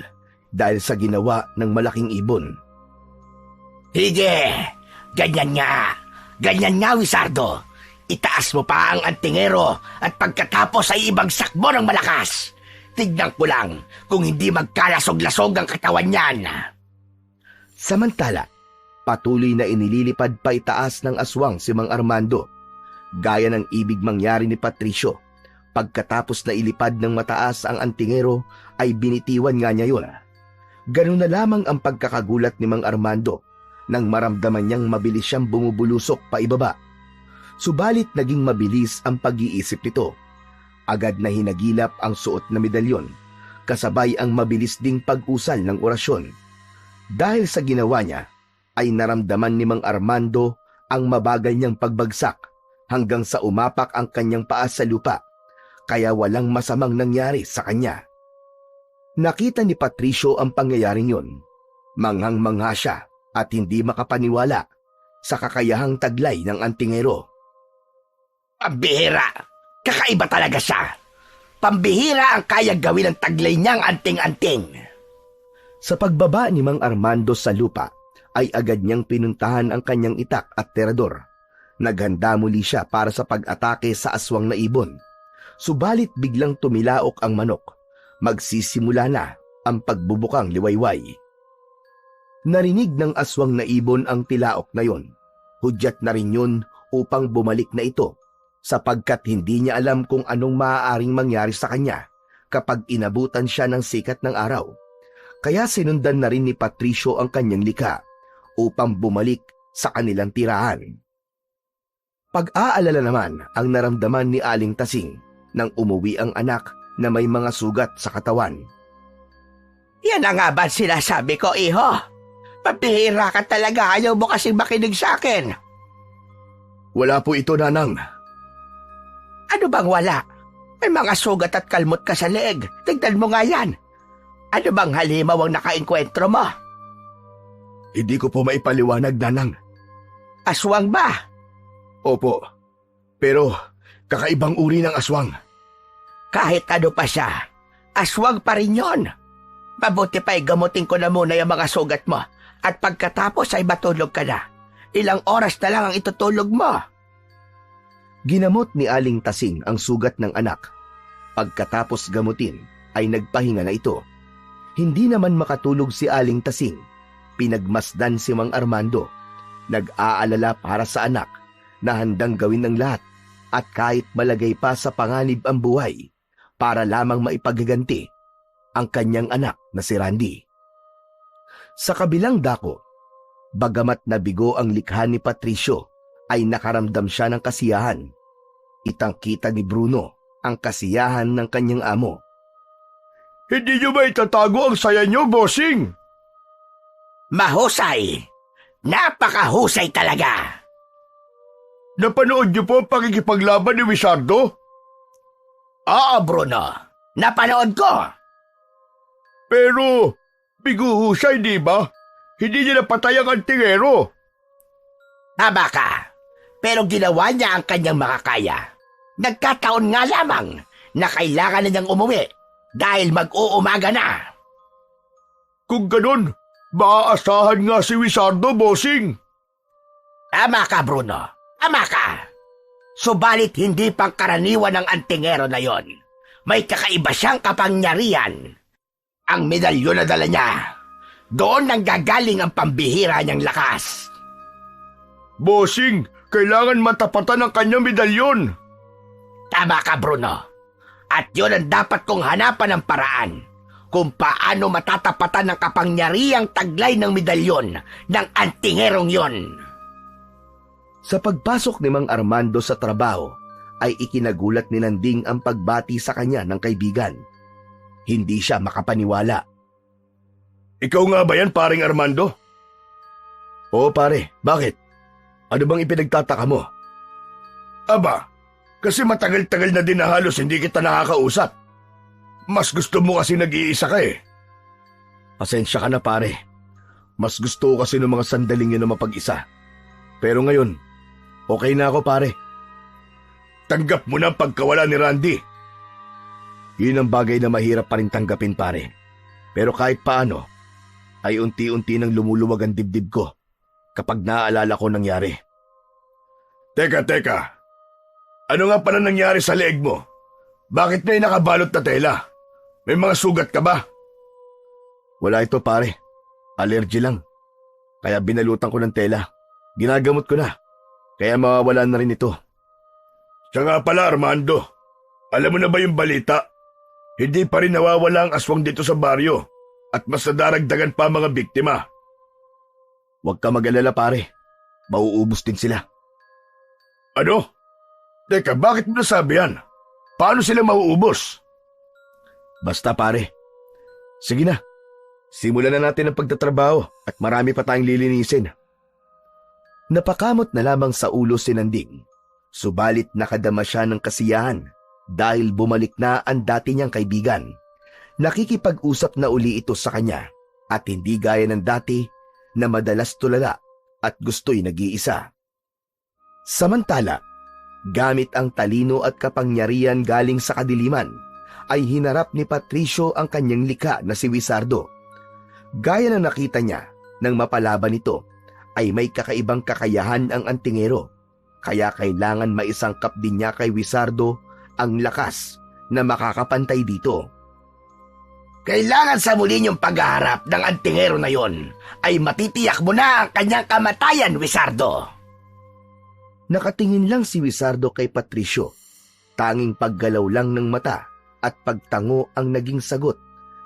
[SPEAKER 1] dahil sa ginawa ng malaking ibon.
[SPEAKER 5] Sige, ganyan nga. Ganyan nga, Wizardo. Itaas mo pa ang antingero at pagkatapos ay ibagsak mo ng malakas. Tignan ko lang kung hindi magkalasog-lasog ang katawan niyan.
[SPEAKER 1] Samantala, patuloy na inililipad pa itaas ng aswang si Mang Armando. Gaya ng ibig mangyari ni Patricio. Pagkatapos na ilipad ng mataas ang antingero ay binitiwan nga niya yun. Ganun na lamang ang pagkakagulat ni Mang Armando nang maramdaman niyang mabilis siyang bumubulusok pa ibaba. Subalit naging mabilis ang pag-iisip nito. Agad na hinagilap ang suot na medalyon, kasabay ang mabilis ding pag-usal ng orasyon. Dahil sa ginawa niya, ay naramdaman ni Mang Armando ang mabagal niyang pagbagsak hanggang sa umapak ang kanyang paa sa lupa, kaya walang masamang nangyari sa kanya. Nakita ni Patricio ang pangyayaring yun. Manghang-mangha siya at hindi makapaniwala sa kakayahang taglay ng antingero.
[SPEAKER 5] Pambihira! Kakaiba talaga siya! Pambihira ang kayang gawin ng taglay niyang anting-anting!
[SPEAKER 1] Sa pagbaba ni Mang Armando sa lupa, ay agad niyang pinuntahan ang kanyang itak at terador. Naghanda muli siya para sa pag-atake sa aswang na ibon. Subalit biglang tumilaok ang manok. Magsisimula na ang pagbubukang liwayway. Narinig ng aswang na ibon ang tilaok na yon. Hudyat na rin yun upang bumalik na ito, sapagkat hindi niya alam kung anong maaaring mangyari sa kanya kapag inabutan siya ng sikat ng araw. Kaya sinundan na rin ni Patricio ang kanyang likha upang bumalik sa kanilang tirahan. Pag-aalala naman ang naramdaman ni Aling Tasing nang umuwi ang anak na may mga sugat sa katawan.
[SPEAKER 5] Yan na nga ba sinasabi ko, iho? Pambihira ka talaga, ayaw mo kasing makinig sa akin.
[SPEAKER 2] Wala po ito, Nanang.
[SPEAKER 5] Ano bang wala? May mga sugat at kalmot ka sa leeg. Tignan mo nga yan. Ano bang halimaw ang nakainkwentro mo?
[SPEAKER 2] Hindi ko po maipaliwanag, Nanang.
[SPEAKER 5] Aswang ba?
[SPEAKER 2] Opo. Pero kakaibang uri ng aswang.
[SPEAKER 5] Kahit ano pa siya, aswang pa rin yun. Mabuti pa gamutin ko na muna yung mga sugat mo at pagkatapos ay matulog ka na. Ilang oras na lang ang itutulog mo.
[SPEAKER 1] Ginamot ni Aling Tasing ang sugat ng anak. Pagkatapos gamutin ay nagpahinga na ito. Hindi naman makatulog si Aling Tasing. Pinagmasdan si Mang Armando. Nag-aalala para sa anak na handang gawin ng lahat at kahit malagay pa sa panganib ang buhay para lamang maipagaganti ang kanyang anak na si Randy. Sa kabilang dako, bagamat nabigo ang likha ni Patricio, ay nakaramdam siya ng kasiyahan. Itangkita ni Bruno ang kasiyahan ng kanyang amo.
[SPEAKER 2] Hindi niyo ba itatago ang saya niyo, bossing?
[SPEAKER 5] Mahusay! Napakahusay talaga!
[SPEAKER 2] napanood niyo po ang pakikipaglaban ni Wizardo?
[SPEAKER 5] Oo, Bruno. Napanood ko.
[SPEAKER 2] Pero, bigo ho siya, hindi ba? Hindi niya napatay ang antingero.
[SPEAKER 5] Tama ka. Pero ginawa niya ang kanyang makakaya. Nagkataon nga lamang na kailangan na niyang umuwi dahil mag-uumaga na.
[SPEAKER 2] Kung ganun, maaasahan nga si Wizardo, bossing.
[SPEAKER 5] Tama ka, Bruno. Tama ka. Subalit hindi pangkaraniwan ng antingero na yon. May kakaiba siyang kapangyarihan. Ang medalyon na dala niya. Doon nang gagaling ang pambihira niyang lakas.
[SPEAKER 2] Bossing, kailangan matapatan ang kanyang medalyon.
[SPEAKER 5] Tama ka, Bruno. At yun ang dapat kong hanapan ng paraan kung paano matatapatan ng kapangyarihang taglay ng medalyon ng antingerong yon.
[SPEAKER 3] Sa pagpasok ni Mang Armando sa trabaho, ay ikinagulat ni Nanding ang pagbati sa kanya ng kaibigan. Hindi siya makapaniwala.
[SPEAKER 2] Ikaw nga ba yan, paring Armando?
[SPEAKER 3] Oo pare, bakit? Ano bang ipinagtataka mo?
[SPEAKER 2] Aba, kasi matagal-tagal na din na halos hindi kita nakakausap. Mas gusto mo kasi nag-iisa ka eh.
[SPEAKER 3] Pasensya ka na pare. Mas gusto ko kasi ng mga sandaling yun na mapag-isa. Pero ngayon, okay na ako pare.
[SPEAKER 2] Tanggap mo na ang pagkawala ni Randy.
[SPEAKER 3] Yun ang bagay na mahirap pa rin tanggapin pare. Pero kahit paano, ay unti-unti nang lumuluwag ang dibdib ko kapag naaalala ko nangyari.
[SPEAKER 2] Teka. Ano nga pala nangyari sa leeg mo? Bakit may nakabalot na tela? May mga sugat ka ba?
[SPEAKER 3] Wala ito pare. Allergy lang. Kaya binalutan ko ng tela. Ginagamot ko na. Kaya mawawala na rin ito.
[SPEAKER 2] Siya nga pala, Armando. Alam mo na ba yung balita? Hindi pa rin nawawala ang aswang dito sa baryo at mas nadaragdagan pa mga biktima.
[SPEAKER 3] Huwag ka mag-alala pare. Mauubos din sila.
[SPEAKER 2] Ano? Teka, bakit mo nasabi yan? Paano sila mauubos?
[SPEAKER 3] Basta pare. Sige na. Simulan na natin ang pagtatrabaho at marami pa tayong lilinisin. Napakamot na lamang sa ulo si Nanding. Subalit nakadama siya ng kasiyahan dahil bumalik na ang dati niyang kaibigan. Nakikipag-usap na uli ito sa kanya at hindi gaya ng dati na madalas tulala at gusto'y nag-iisa. Samantala, gamit ang talino at kapangyarihan galing sa kadiliman, ay hinarap ni Patricio ang kanyang likha na si Wizardo. Gaya na nakita niya nang mapalaban ito, ay may kakaibang kakayahan ang antingero, kaya kailangan maisangkap din niya kay Wizardo ang lakas na makakapantay dito.
[SPEAKER 5] Kailangan sa muli niyong paghaharap ng antingero na yon ay matitiyak mo na ang kanyang kamatayan, Wizardo.
[SPEAKER 3] Nakatingin lang si Wizardo kay Patricio. Tanging paggalaw lang ng mata at pagtango ang naging sagot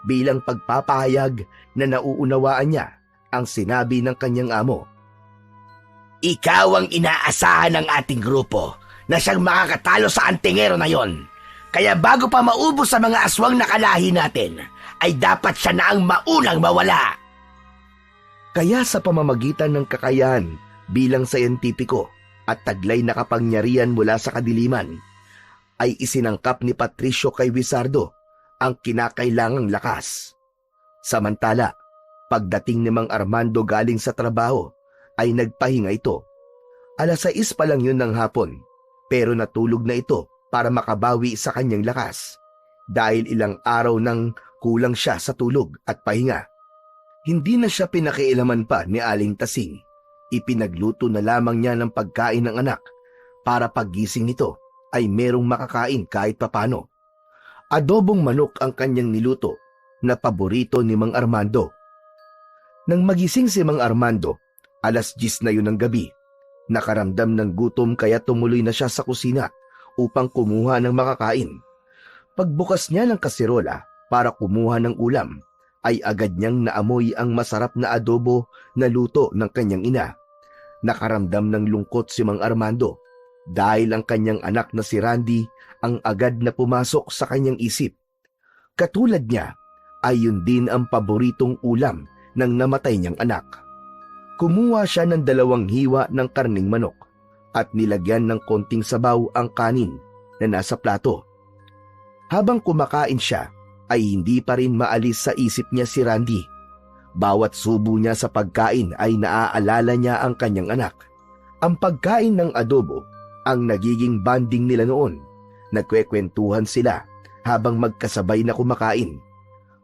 [SPEAKER 3] bilang pagpapahayag na nauunawaan niya ang sinabi ng kanyang amo.
[SPEAKER 5] Ikaw ang inaasahan ng ating grupo na siyang makakatalo sa antingero na yon. Kaya bago pa maubos sa mga aswang nakalahi natin, ay dapat siya na ang maunang mawala.
[SPEAKER 3] Kaya sa pamamagitan ng kakayahan bilang sayentipiko at taglay na kapangyarihan mula sa kadiliman, ay isinangkap ni Patricio kay Wizardo ang kinakailangang lakas. Samantala, pagdating ni Mang Armando galing sa trabaho, ay nagpahinga ito. 6:00 pa lang yun ng hapon, pero natulog na ito para makabawi sa kanyang lakas dahil ilang araw nang kulang siya sa tulog at pahinga. Hindi na siya pinakialaman pa ni Aling Tasing. Ipinagluto na lamang niya ng pagkain ng anak para paggising nito ay merong makakain kahit papano. Adobong manok ang kanyang niluto na paborito ni Mang Armando. Nang magising si Mang Armando, 10:00 na yun ng gabi. Nakaramdam ng gutom kaya tumuloy na siya sa kusina upang kumuha ng makakain. Pagbukas niya ng kasirola para kumuha ng ulam, ay agad niyang naamoy ang masarap na adobo na luto ng kanyang ina. Nakaramdam ng lungkot si Mang Armando dahil ang kanyang anak na si Randy ang agad na pumasok sa kanyang isip. Katulad niya, ay yun din ang paboritong ulam ng namatay niyang anak. Kumuha siya ng 2 hiwa ng karning manok
[SPEAKER 1] at nilagyan ng konting sabaw ang kanin na nasa plato. Habang kumakain siya, ay hindi pa rin maalis sa isip niya si Randy. Bawat subo niya sa pagkain ay naaalala niya ang kanyang anak. Ang pagkain ng adobo ang nagiging bonding nila noon. Nagkwekwentuhan sila habang magkasabay na kumakain.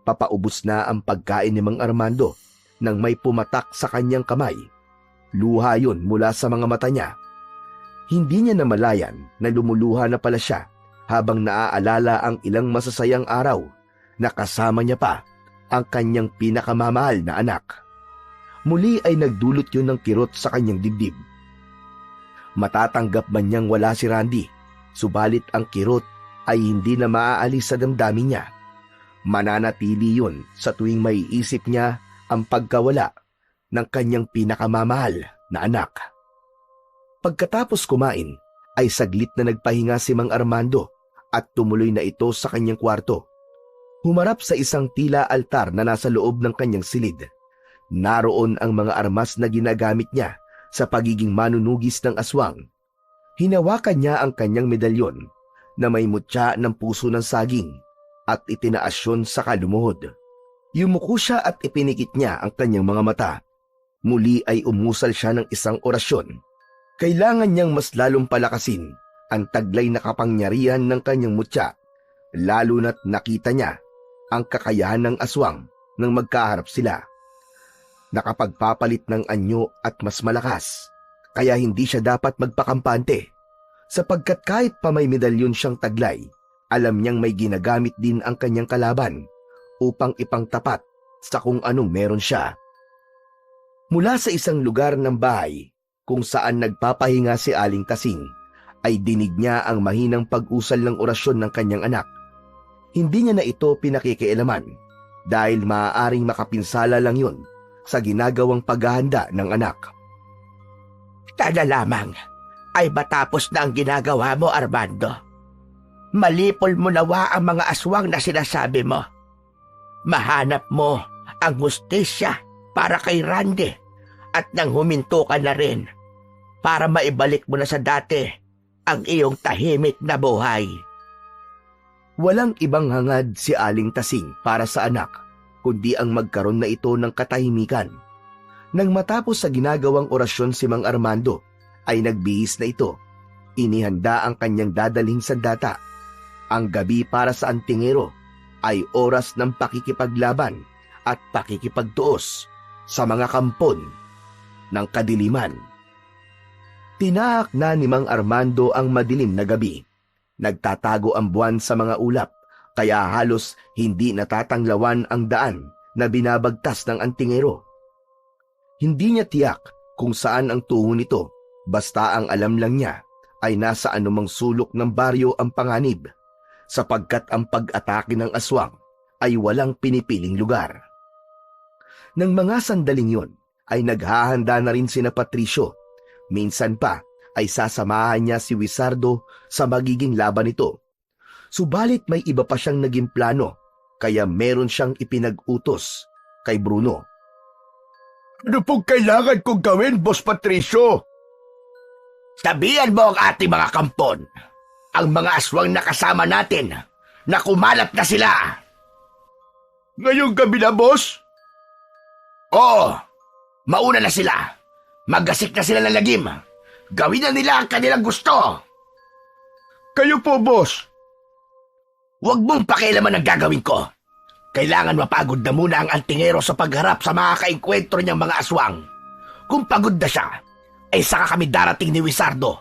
[SPEAKER 1] Papaubos na ang pagkain ni Mang Armando nang may pumatak sa kanyang kamay. Luha yun mula sa mga mata niya. Hindi niya namalayan na lumuluha na pala siya habang naaalala ang ilang masasayang araw na kasama niya pa ang kanyang pinakamamahal na anak. Muli ay nagdulot yun ng kirot sa kanyang dibdib. Matatanggap man niyang wala si Randy, subalit ang kirot ay hindi na maaalis sa damdamin niya. Mananatili yun sa tuwing may isip niya ang pagkawala ng kanyang pinakamamahal na anak. Pagkatapos kumain, ay saglit na nagpahinga si Mang Armando at tumuloy na ito sa kanyang kwarto. Humarap sa isang tila altar na nasa loob ng kanyang silid. Naroon ang mga armas na ginagamit niya sa pagiging manunugis ng aswang. Hinawakan niya ang kanyang medalyon na may mutya ng puso ng saging at itinaas yun sa kalumuhod. Yumuko siya at ipinikit niya ang kanyang mga mata. Muli ay umusal siya ng isang orasyon. Kailangan niyang mas lalong palakasin ang taglay na kapangyarihan ng kanyang mutya, lalo na't nakita niya ang kakayahan ng aswang nang magkaharap sila. Nakapagpapalit ng anyo at mas malakas, kaya hindi siya dapat magpakampante, sapagkat kahit pa may medalyon siyang taglay, alam niyang may ginagamit din ang kanyang kalaban upang ipangtapat sa kung anong meron siya. Mula sa isang lugar ng bahay kung saan nagpapahinga si Aling Tasing, ay dinig niya ang mahinang pag-usal ng orasyon ng kanyang anak. Hindi niya na ito pinakikialaman dahil maaaring makapinsala lang yun sa ginagawang paghahanda ng anak.
[SPEAKER 5] Sana lamang ay matapos na ang ginagawa mo, Armando. Malipol mo nawa ang mga aswang na sinasabi mo. Mahanap mo ang hustisya para kay Randy at nang huminto ka na rin para maibalik mo na sa dati ang iyong tahimik na buhay.
[SPEAKER 1] Walang ibang hangad si Aling Tasing para sa anak, kundi ang magkaroon na ito ng katahimikan. Nang matapos sa ginagawang orasyon si Mang Armando, ay nagbihis na ito. Inihanda ang kanyang dadalhing sandata. Ang gabi para sa antingero ay oras ng pakikipaglaban at pakikipagtuos sa mga kampon ng kadiliman. Tinahak na ni Mang Armando ang madilim na gabi. Nagtatago ang buwan sa mga ulap, kaya halos hindi natatanglawan ang daan na binabagtas ng antingero. Hindi niya tiyak kung saan ang tungo nito, basta ang alam lang niya ay nasa anumang sulok ng baryo ang panganib, sapagkat ang pag-atake ng aswang ay walang pinipiling lugar. Nang mga sandaling yon, ay naghahanda na rin sina Patricio. Minsan pa ay sasamahan niya si Wizardo sa magiging laban nito. Subalit may iba pa siyang naging plano, kaya meron siyang ipinag-utos kay Bruno.
[SPEAKER 2] Ano pong kailangan kong gawin, Boss Patricio?
[SPEAKER 5] Sabihan mo ang ating mga kampon, ang mga aswang na kasama natin, na kumalat na sila.
[SPEAKER 2] Ngayong gabi na, Boss?
[SPEAKER 5] Oo, mauna na sila. Magasik na sila ng lagim. Gawin na nila ang kanilang gusto.
[SPEAKER 2] Kayo po, Boss.
[SPEAKER 5] Huwag mong pakialaman ang gagawin ko. Kailangan mapagod na muna ang antingero sa pagharap sa mga kaengkwentro niyang mga aswang. Kung pagod na siya, ay saka kami darating ni Wizardo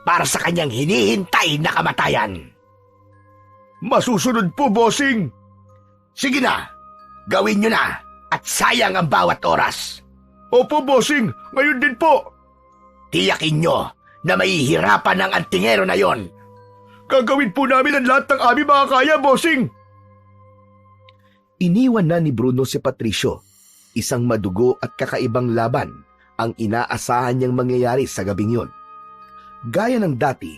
[SPEAKER 5] para sa kanyang hinihintay na kamatayan.
[SPEAKER 2] Masusunod po, Bossing.
[SPEAKER 5] Sige na, gawin niyo na at sayang ang bawat oras.
[SPEAKER 2] Opo, Bossing. Ngayon din po.
[SPEAKER 5] Tiyakin niyo na mahihirapan ang antingero na yon.
[SPEAKER 2] Gagawin po namin ang lahat ng aming mga kaya, Bossing.
[SPEAKER 1] Iniwan na ni Bruno si Patricio. Isang madugo at kakaibang laban ang inaasahan niyang mangyayari sa gabing yon. Gaya ng dati,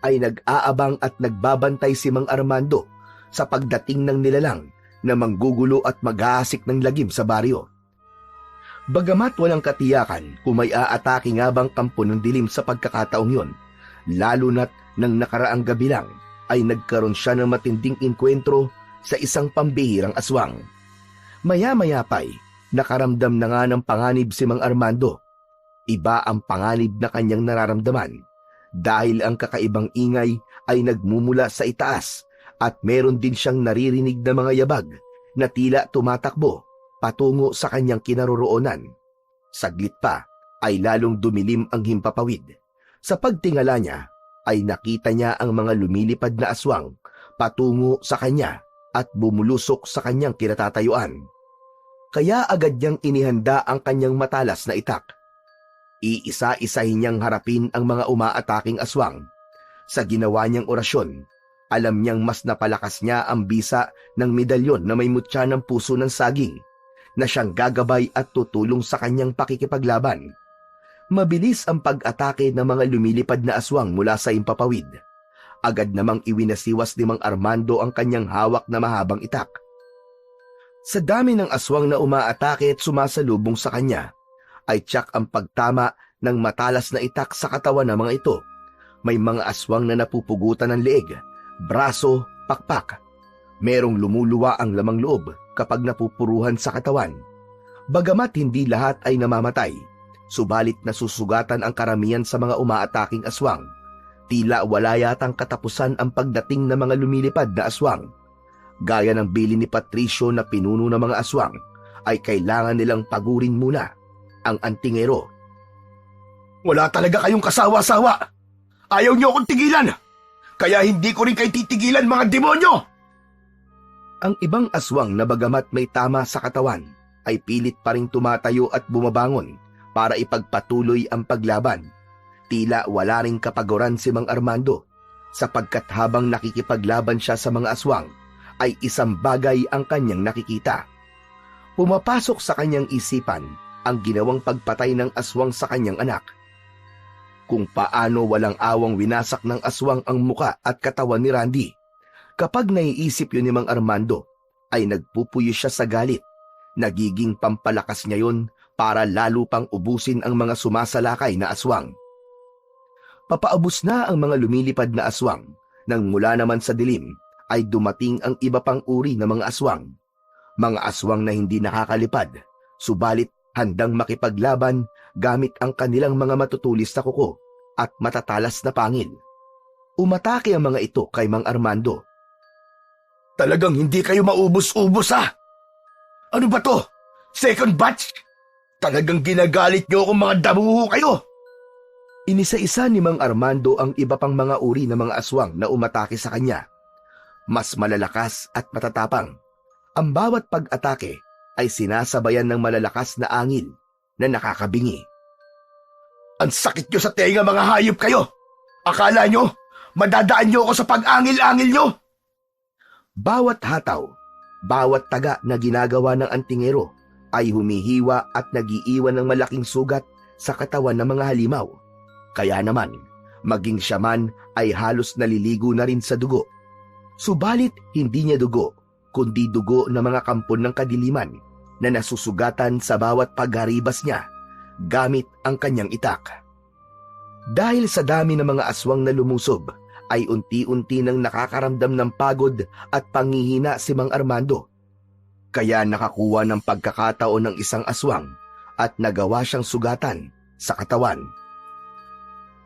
[SPEAKER 1] ay nag-aabang at nagbabantay si Mang Armando sa pagdating ng nilalang na manggugulo at maghahasik ng lagim sa baryo. Bagamat walang katiyakan kung may aatake nga bang kampo ng dilim sa pagkakataong yon, lalo na't nang nakaraang gabi lang ay nagkaroon siya ng matinding inkwentro sa isang pambihirang aswang. Maya-maya pa'y nakaramdam na nga ng panganib si Mang Armando. Iba ang panganib na kanyang nararamdaman dahil ang kakaibang ingay ay nagmumula sa itaas at meron din siyang naririnig na mga yabag na tila tumatakbo patungo sa kanyang kinaroroonan. Saglit pa ay lalong dumilim ang himpapawid. Sa pagtingala niya ay nakita niya ang mga lumilipad na aswang patungo sa kanya at bumulusok sa kanyang kinatatayuan. Kaya agad niyang inihanda ang kanyang matalas na itak. Iisa-isahin niyang harapin ang mga umaataking aswang. Sa ginawa niyang orasyon, alam niyang mas napalakas niya ang bisa ng medalyon na may mutya ng puso ng saging na siyang gagabay at tutulong sa kanyang pakikipaglaban. Mabilis ang pag-atake ng mga lumilipad na aswang mula sa himpapawid. Agad namang iwinasiwas ni Mang Armando ang kanyang hawak na mahabang itak. Sa dami ng aswang na umaatake at sumasalubong sa kanya, ay tiyak ang pagtama ng matalas na itak sa katawan ng mga ito. May mga aswang na napupugutan ng leeg, braso, pakpak. Merong lumuluwa ang lamang loob kapag napupuruhan sa katawan. Bagamat hindi lahat ay namamatay, subalit nasusugatan ang karamihan sa mga umaataking aswang. Tila wala yatang katapusan ang pagdating ng mga lumilipad na aswang. Gaya ng bilin ni Patricio na pinuno ng mga aswang, ay kailangan nilang pagurin muna ang antingero.
[SPEAKER 2] Wala talaga kayong kasawa-sawa. Ayaw niyo akong tigilan. Kaya hindi ko rin kayo titigilan, mga demonyo!
[SPEAKER 1] Ang ibang aswang na bagamat may tama sa katawan ay pilit pa ring tumatayo at bumabangon para ipagpatuloy ang paglaban. Tila wala ring kapaguran si Mang Armando sapagkat habang nakikipaglaban siya sa mga aswang ay isang bagay ang kanyang nakikita. Pumapasok sa kanyang isipan ang ginawang pagpatay ng aswang sa kanyang anak. Kung paano walang awang winasak ng aswang ang muka at katawan ni Randy. Kapag naiisip yun ni Mang Armando, ay nagpupuyo siya sa galit. Nagiging pampalakas niya yun para lalo pang ubusin ang mga sumasalakay na aswang. Papaubos na ang mga lumilipad na aswang, nang mula naman sa dilim ay dumating ang iba pang uri ng mga aswang. Mga aswang na hindi nakakalipad, subalit handang makipaglaban gamit ang kanilang mga matutulis na kuko at matatalas na pangil. Umatake ang mga ito kay Mang Armando.
[SPEAKER 2] Talagang hindi kayo maubos-ubos, ha? Ano ba to? Second batch? Talagang ginagalit niyo akong mga damuho kayo!
[SPEAKER 1] Inisa-isa ni Mang Armando ang iba pang mga uri ng mga aswang na umatake sa kanya. Mas malalakas at matatapang. Ang bawat pag-atake ay sinasabayan ng malalakas na angin na nakakabingi.
[SPEAKER 2] Ang sakit nyo sa tenga, mga hayop kayo! Akala nyo, madadaan nyo ako sa pag-angil-angil nyo?
[SPEAKER 1] Bawat hataw, bawat taga na ginagawa ng antingero ay humihiwa at nagiiwan ng malaking sugat sa katawan ng mga halimaw. Kaya naman, maging siya man ay halos naliligo na rin sa dugo. Subalit hindi niya dugo, kundi dugo ng mga kampon ng kadiliman na nasusugatan sa bawat pagharibas niya gamit ang kanyang itak. Dahil sa dami ng mga aswang na lumusob, ay unti-unti nang nakakaramdam ng pagod at panghihina si Mang Armando. Kaya nakakuha ng pagkakataon ng isang aswang at nagawa siyang sugatan sa katawan.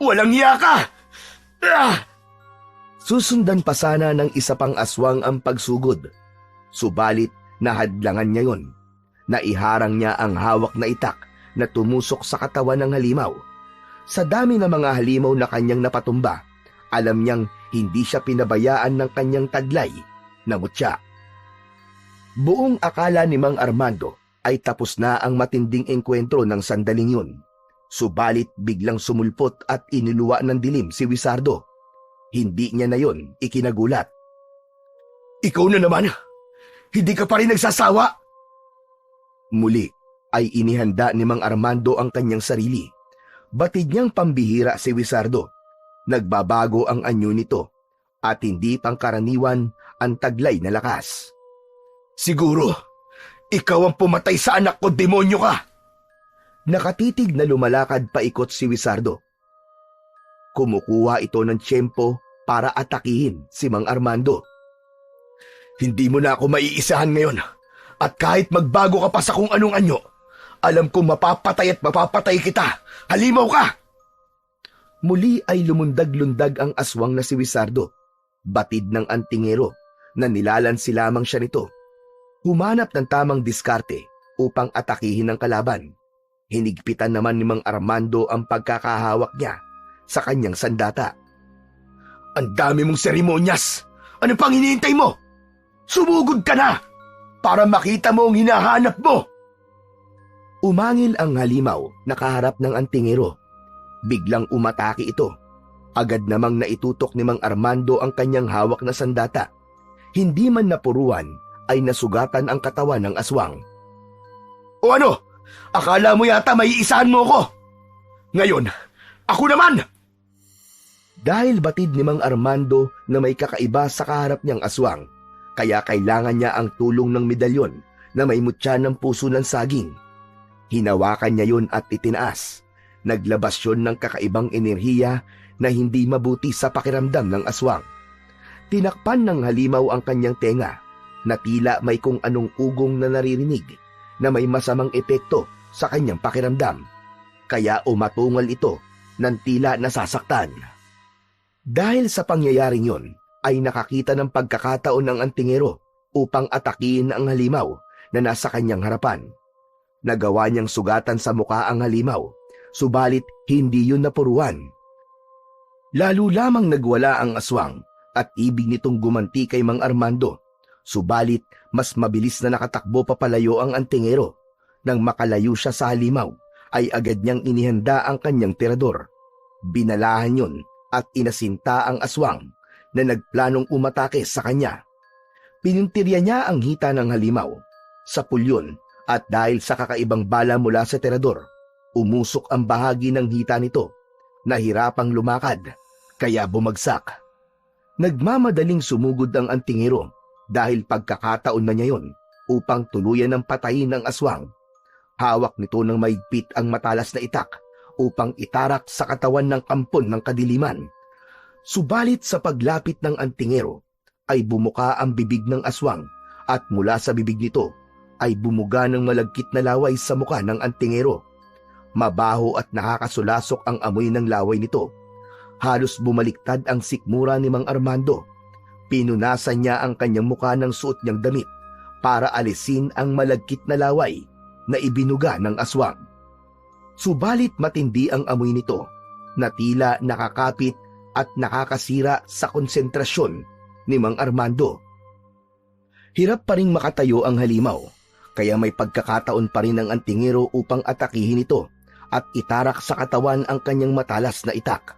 [SPEAKER 2] Walang hiya ka! Ah!
[SPEAKER 1] Susundan pa sana ng isa pang aswang ang pagsugod. Subalit nahadlangan niya yon. Naiharang niya ang hawak na itak na tumusok sa katawan ng halimaw. Sa dami ng mga halimaw na kanyang napatumba, alam niyang hindi siya pinabayaan ng kanyang taglay na mutya. Buong akala ni Mang Armando ay tapos na ang matinding engkwentro ng sandaling yun. Subalit biglang sumulpot at iniluwa ng dilim si Wizardo. Hindi niya na yon ikinagulat.
[SPEAKER 2] Ikaw na naman! Hindi ka pa rin nagsasawa!
[SPEAKER 1] Muli ay inihanda ni Mang Armando ang kanyang sarili. Batid niyang pambihira si Wizardo. Nagbabago ang anyo nito at hindi pangkaraniwan ang taglay na lakas.
[SPEAKER 2] Siguro, ikaw ang pumatay sa anak ko, demonyo ka!
[SPEAKER 3] Nakatitig na lumalakad paikot si Wizardo. Kumukuha ito ng tiyempo para atakihin si Mang Armando.
[SPEAKER 2] Hindi mo na ako maiisahan ngayon. At kahit magbago ka pa sa kung anong anyo, alam kong mapapatay at mapapatay kita. Halimaw ka!
[SPEAKER 3] Muli ay lumundag-lundag ang aswang na si Wizardo. Batid ng antingero na nilalansi lamang siya nito. Humanap ng tamang diskarte upang atakihin ang kalaban. Hinigpitan naman ni Mang Armando ang pagkakahawak niya sa kanyang sandata.
[SPEAKER 2] Ang dami mong seremonyas! Ano pang hinihintay mo? Sumugod ka na! Para makita mo ang hinahanap mo!
[SPEAKER 3] Umangil ang halimaw na kaharap ng antingero. Biglang umatake ito. Agad namang naitutok ni Mang Armando ang kanyang hawak na sandata. Hindi man napuruan ay nasugatan ang katawan ng aswang.
[SPEAKER 2] O ano? Akala mo yata may iisahan mo ko? Ngayon, ako naman!
[SPEAKER 3] Dahil batid ni Mang Armando na may kakaiba sa kaharap niyang aswang, kaya kailangan niya ang tulong ng medalyon na may mutya ng puso ng saging. Hinawakan niya yun at itinaas. Naglabas yun ng kakaibang enerhiya na hindi mabuti sa pakiramdam ng aswang. Tinakpan ng halimaw ang kanyang tenga na tila may kung anong ugong na naririnig na may masamang epekto sa kanyang pakiramdam. Kaya umatungal ito ng tila nasasaktan. Dahil sa pangyayaring yon, ay nakakita ng pagkakataon ng antingero upang atakihin ang halimaw na nasa kanyang harapan. Nagawa niyang sugatan sa mukha ang halimaw, subalit hindi yun napuruan. Lalo lamang nagwala ang aswang at ibig nitong gumanti kay Mang Armando, subalit mas mabilis na nakatakbo papalayo ang antingero. Nang makalayo siya sa halimaw, ay agad niyang inihanda ang kanyang tirador. Binalahan yun at inasinta ang aswang na nagplanong umatake sa kanya. Pinintirya niya ang hita ng halimaw sa pulyon at dahil sa kakaibang bala mula sa tirador, umusok ang bahagi ng hita nito. Nahirapang lumakad, kaya bumagsak. Nagmamadaling sumugod ang antingero dahil pagkakataon na niya yon upang tuluyan ng patayin ng aswang. Hawak nito ng maigpit ang matalas na itak upang itarak sa katawan ng kampon ng kadiliman. Subalit sa paglapit ng antingero ay bumuka ang bibig ng aswang at mula sa bibig nito ay bumuga ng malagkit na laway sa mukha ng antingero. Mabaho at nakakasulasok ang amoy ng laway nito. Halos bumaliktad ang sikmura ni Mang Armando. Pinunasan niya ang kanyang mukha ng suot niyang damit para alisin ang malagkit na laway na ibinuga ng aswang. Subalit matindi ang amoy nito na tila nakakapit at nakakasira sa konsentrasyon ni Mang Armando. Hirap pa ring makatayo ang halimaw, kaya may pagkakataon pa rin ang antingero upang atakihin ito at itarak sa katawan ang kanyang matalas na itak.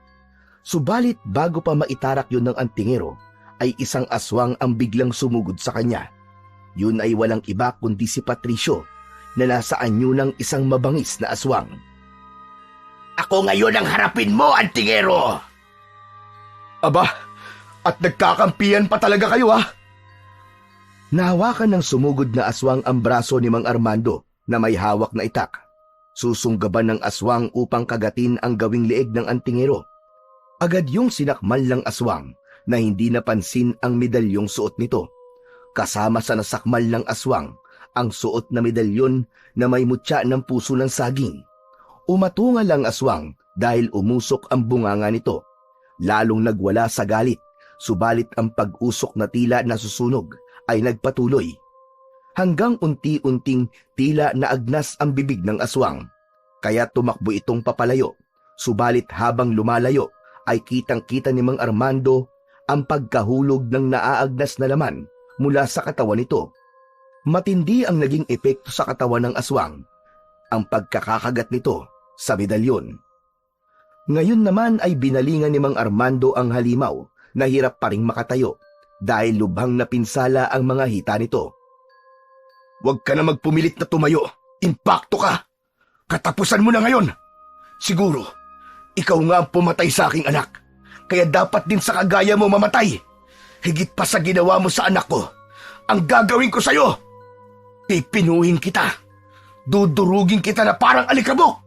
[SPEAKER 3] Subalit bago pa maitarak yun ng antingero, ay isang aswang ang biglang sumugod sa kanya. Yun ay walang iba kundi si Patricio na nasa anyo ng isang mabangis na aswang.
[SPEAKER 5] Ako ngayon ang harapin mo, antingero!
[SPEAKER 2] Aba, at nagkakampiyan pa talaga kayo ha?
[SPEAKER 3] Nahawakan ng sumugod na aswang ang braso ni Mang Armando na may hawak na itak. Susunggaban ng aswang upang kagatin ang gawing leeg ng antingero. Agad yung sinakmal ng aswang na hindi napansin ang medalyong suot nito. Kasama sa nasakmal ng aswang ang suot na medalyon na may mutya ng puso ng saging. Umatungal ang aswang dahil umusok ang bunganga nito. Lalong nagwala sa galit, subalit ang pag-usok na tila nasusunog ay nagpatuloy. Hanggang unti-unting tila naagnas ang bibig ng aswang. Kaya tumakbo itong papalayo, subalit habang lumalayo ay kitang-kita ni Mang Armando ang pagkahulog ng naaagnas na laman mula sa katawan nito. Matindi ang naging epekto sa katawan ng aswang, ang pagkakakagat nito sa medalyon. Ngayon naman ay binalingan ni Mang Armando ang halimaw na hirap pa ring makatayo dahil lubhang napinsala ang mga hita nito.
[SPEAKER 2] Huwag ka na magpumilit na tumayo. Impakto ka. Katapusan mo na ngayon. Siguro, ikaw nga ang pumatay sa aking anak. Kaya dapat din sa kagaya mo mamatay. Higit pa sa ginawa mo sa anak ko. Ang gagawin ko sa'yo, pipinuhin kita.
[SPEAKER 3] Dudurugin kita na parang alikabok!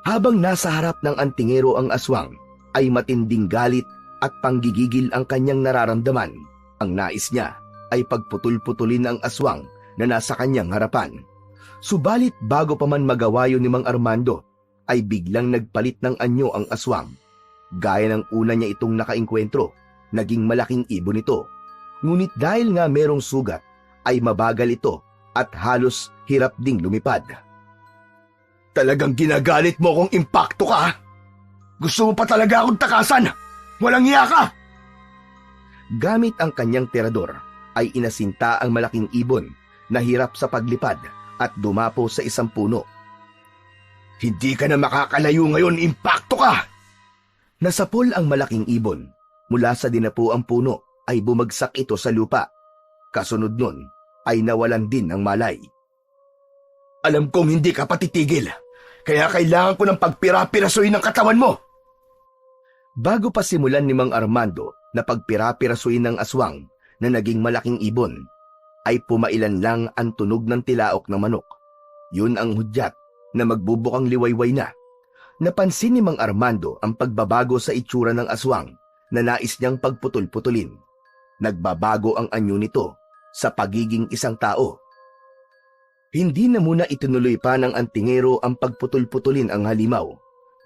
[SPEAKER 1] Habang nasa harap ng antingero ang aswang, ay matinding galit at panggigigil ang kanyang nararamdaman. Ang nais niya ay pagputol-putulin ang aswang na nasa kanyang harapan. Subalit bago pa man magawa yun ni Mang Armando, ay biglang nagpalit ng anyo ang aswang. Gaya ng una niya itong nakainkwentro, naging malaking ibon ito. Ngunit dahil nga merong sugat, ay mabagal ito at halos hirap ding lumipad.
[SPEAKER 3] Talagang ginagalit mo kung impakto ka? Gusto mo pa talaga akong takasan? Walang iya ka!
[SPEAKER 1] Gamit ang kanyang tirador, ay inasinta ang malaking ibon na hirap sa paglipad at dumapo sa isang puno.
[SPEAKER 3] Hindi ka na makakalayo ngayon, impakto ka!
[SPEAKER 1] Nasapol ang malaking ibon. Mula sa dinapuang puno ay bumagsak ito sa lupa. Kasunod nun ay nawalan din ng malay.
[SPEAKER 3] Alam kong hindi ka patitigil, kaya kailangan ko ng pagpira-pirasuin ng katawan mo.
[SPEAKER 1] Bago pa simulan ni Mang Armando na pagpira-pirasuin ng aswang na naging malaking ibon, ay pumailan lang ang tunog ng tilaok ng manok. Yun ang hudyat na magbubukang liwayway na. Napansin ni Mang Armando ang pagbabago sa itsura ng aswang na nais niyang pagputol-putulin. Nagbabago ang anyo nito sa pagiging isang tao. Hindi na muna itinuloy pa ng antingero ang pagputol-putulin ang halimaw.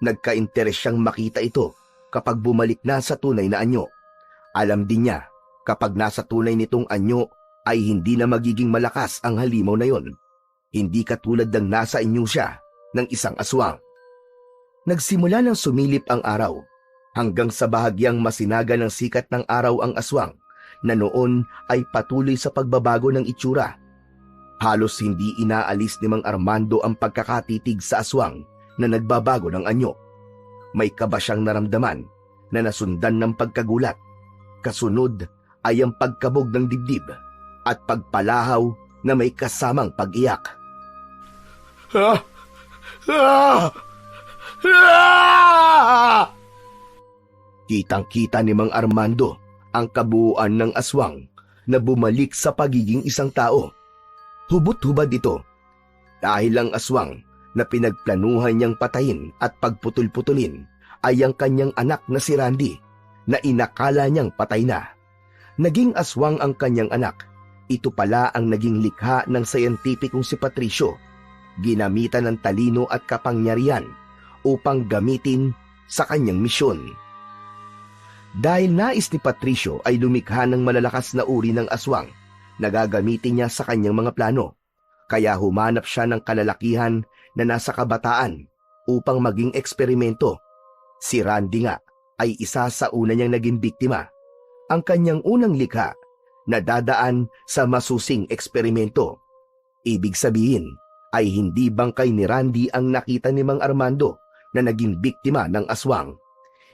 [SPEAKER 1] Nagka-interes siyang makita ito kapag bumalik na sa tunay na anyo. Alam din niya, kapag nasa tunay nitong anyo ay hindi na magiging malakas ang halimaw na yon. Hindi katulad ng nasa inyo siya ng isang aswang. Nagsimula ng sumilip ang araw, hanggang sa bahagyang masinaga ng sikat ng araw ang aswang, na noon ay patuloy sa pagbabago ng itsura. Halos hindi inaalis ni Mang Armando ang pagkakatitig sa aswang na nagbabago ng anyo. May kaba siyang naramdaman na nasundan ng pagkagulat. Kasunod ay ang pagkabog ng dibdib at pagpalahaw na may kasamang pag-iyak. Kitang-kita ni Mang Armando ang kabuuan ng aswang na bumalik sa pagiging isang tao. Hubot-hubad ito dahil ang aswang na pinagplanuhan niyang patayin at pagputol-putulin ay ang kanyang anak na si Randy na inakala niyang patay na. Naging aswang ang kanyang anak. Ito pala ang naging likha ng scientificong si Patricio. Ginamitan ng talino at kapangyarihan upang gamitin sa kanyang misyon. Dahil nais ni Patricio ay lumikha ng malalakas na uri ng aswang na gagamitin niya sa kanyang mga plano, kaya humanap siya ng kalalakihan na nasa kabataan upang maging eksperimento. Si Randy nga ay isa sa una niyang naging biktima. Ang kanyang unang likha na dadaan sa masusing eksperimento. Ibig sabihin ay hindi bangkay ni Randy ang nakita ni Mang Armando na naging biktima ng aswang.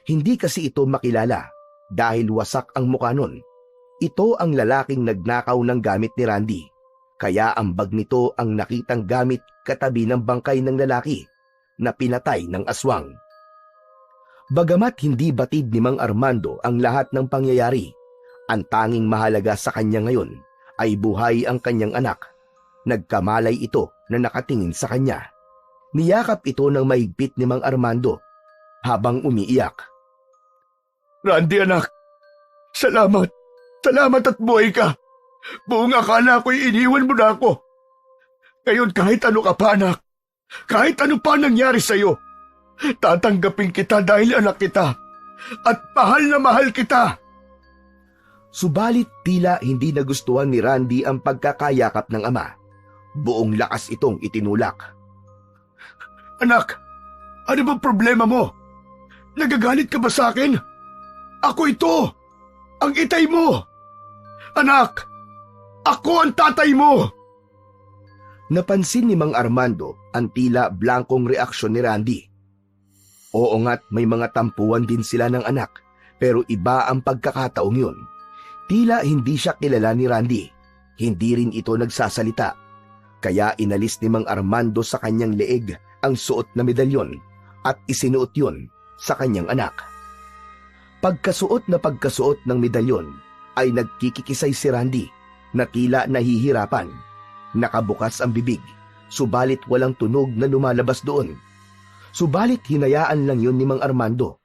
[SPEAKER 1] Hindi kasi ito makilala dahil wasak ang mukha nun. Ito ang lalaking nagnakaw ng gamit ni Randy, kaya ang bag nito ang nakitang gamit katabi ng bangkay ng lalaki na pinatay ng aswang. Bagamat hindi batid ni Mang Armando ang lahat ng pangyayari, ang tanging mahalaga sa kanya ngayon ay buhay ang kanyang anak. Nagkamalay ito na nakatingin sa kanya. Niyakap ito ng mahigpit ni Mang Armando habang umiiyak.
[SPEAKER 3] Randy anak, salamat. Salamat at buhay ka. Buong akala ko'y iniwan mo na ako. Ngayon kahit ano ka pa anak, kahit ano pa nangyari sa'yo, tatanggapin kita dahil anak kita at mahal na mahal kita.
[SPEAKER 1] Subalit tila hindi nagustuhan ni Randy ang pagkakayakap ng ama. Buong lakas itong itinulak.
[SPEAKER 3] Anak, ano ba problema mo? Nagagalit ka ba sa akin? Ako ito, ang itay mo. Anak, ako ang tatay mo.
[SPEAKER 1] Napansin ni Mang Armando ang tila blankong reaksyon ni Randy. Oo nga't may mga tampuan din sila ng anak, pero iba ang pagkakataong yun. Tila hindi siya kilala ni Randy. Hindi rin ito nagsasalita. Kaya inalis ni Mang Armando sa kanyang leeg ang suot na medalyon at isinuot yun sa kanyang anak. Pagkasuot ng medalyon ay nagkikikisay si Randy na tila nahihirapan. Nakabukas ang bibig, subalit walang tunog na lumalabas doon. Subalit hinayaan lang yun ni Mang Armando.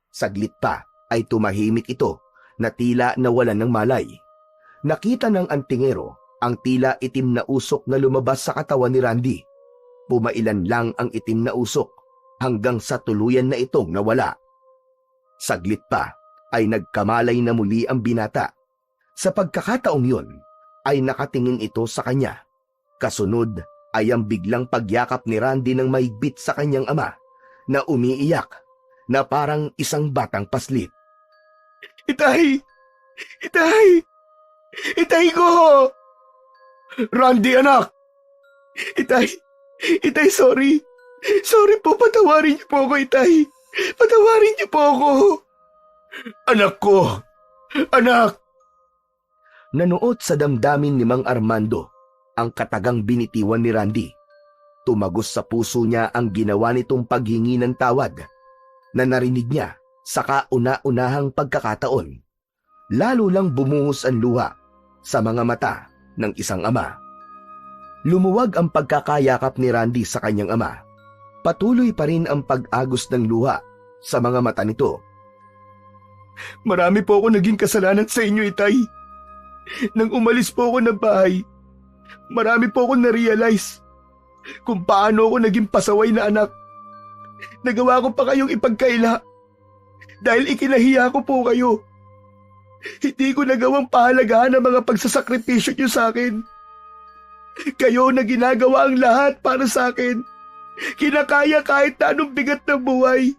[SPEAKER 1] Saglit pa ay tumahimik ito na tila nawalan ng malay. Nakita ng antingero ang tila itim na usok na lumabas sa katawan ni Randy. Pumailan lang ang itim na usok hanggang sa tuluyan na itong nawala. Saglit pa ay nagkamalay na muli ang binata. Sa pagkakataong yun ay nakatingin ito sa kanya. Kasunod ay ang biglang pagyakap ni Randy ng mahigpit sa kanyang ama na umiiyak na parang isang batang paslit.
[SPEAKER 2] Itay! Itay! Itay ko! Randy, anak! Itay! Itay, sorry! Sorry po, patawarin niyo po ako, Itay! Patawarin niyo po ako! Anak ko! Anak!
[SPEAKER 1] Nanuot sa damdamin ni Mang Armando ang katagang binitiwan ni Randy. Tumagos sa puso niya ang ginawa nitong paghingi ng tawad na narinig niya sa kauna-unahang pagkakataon. Lalo lang bumuhos ang luha sa mga mata ng isang ama. Lumuwag ang pagkakayakap ni Randy sa kanyang ama. Patuloy pa rin ang pag-agos ng luha sa mga mata nito.
[SPEAKER 2] Marami po ako naging kasalanan sa inyo, Itay. Nang umalis po ako ng bahay, marami po ako na-realize kung paano ako naging pasaway na anak. Nagawa ko pa kayong ipagkaila dahil ikinahiya ko po kayo. Hindi ko nagawang pahalagahan ang mga pagsasakripisyo niyo sa akin. Kayo na ginagawa ang lahat para sa akin. Kinakaya kahit na anong bigat ng buhay.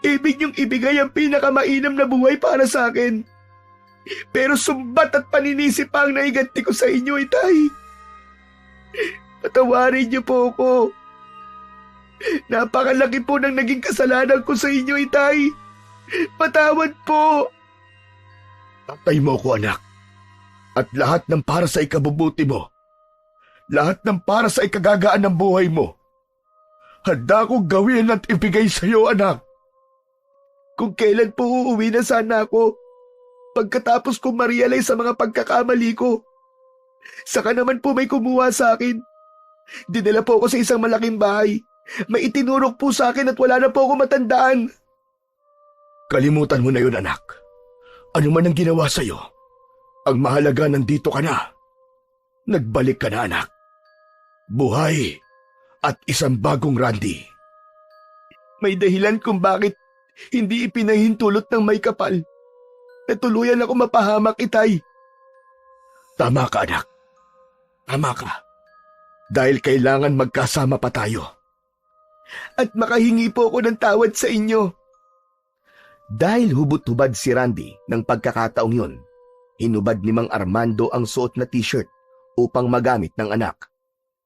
[SPEAKER 2] Ibig niyong ibigay ang pinakamainam na buhay para sa akin. Pero sumbat at paninisi pa ang naiganti ko sa inyo, Itay. Patawarin niyo po ako. Napakalaki po ng naging kasalanan ko sa inyo, Itay. Patawad po. Tatay mo ko, anak. At lahat ng para sa ikabubuti mo. Lahat ng para sa ikagagaan ng buhay mo. Handa kong gawin at ibigay sa iyo, anak. Kung kailan po uuwi na sana ako, pagkatapos kong ma-realize sa mga pagkakamali ko. Saka naman po may kumuha sa akin. Dinala po ako sa isang malaking bahay. May itinurok po sa akin at wala na po ako matandaan. Kalimutan mo na yun, anak. Ano man ang ginawa sa iyo, ang mahalaga nandito ka na. Nagbalik ka na, anak. Buhay at isang bagong Randy. May dahilan kung bakit hindi ipinahintulot ng may kapal. Natuluyan ako mapahamak, Itay. Tama ka, anak. Tama ka. Dahil kailangan magkasama pa tayo. At makahingi po ako ng tawad sa inyo.
[SPEAKER 1] Dahil hubot-hubad si Randy ng pagkakataong yun, hinubad ni Mang Armando ang suot na t-shirt upang magamit ng anak.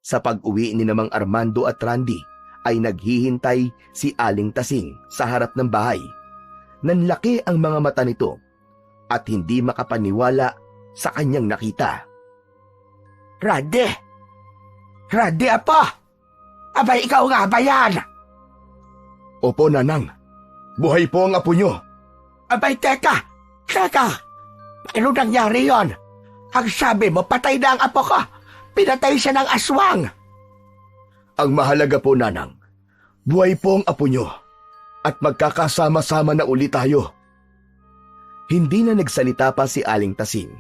[SPEAKER 1] Sa pag-uwi ni Mang Armando at Randy ay naghihintay si Aling Tasing sa harap ng bahay. Nanlaki ang mga mata nito at hindi makapaniwala sa kanyang nakita.
[SPEAKER 5] Randy! Randy, apo! Abay, ikaw nga ba yan?
[SPEAKER 2] Opo, nanang. Buhay po ang apo nyo.
[SPEAKER 5] Abay, teka! Teka! Ano nangyari yon? Ang sabi mo, patay na ang apo ko. Pinatay siya ng aswang.
[SPEAKER 2] Ang mahalaga po, nanang, buhay po ang apo nyo at magkakasama-sama na ulit tayo.
[SPEAKER 1] Hindi na nagsalita pa si Aling Tasing.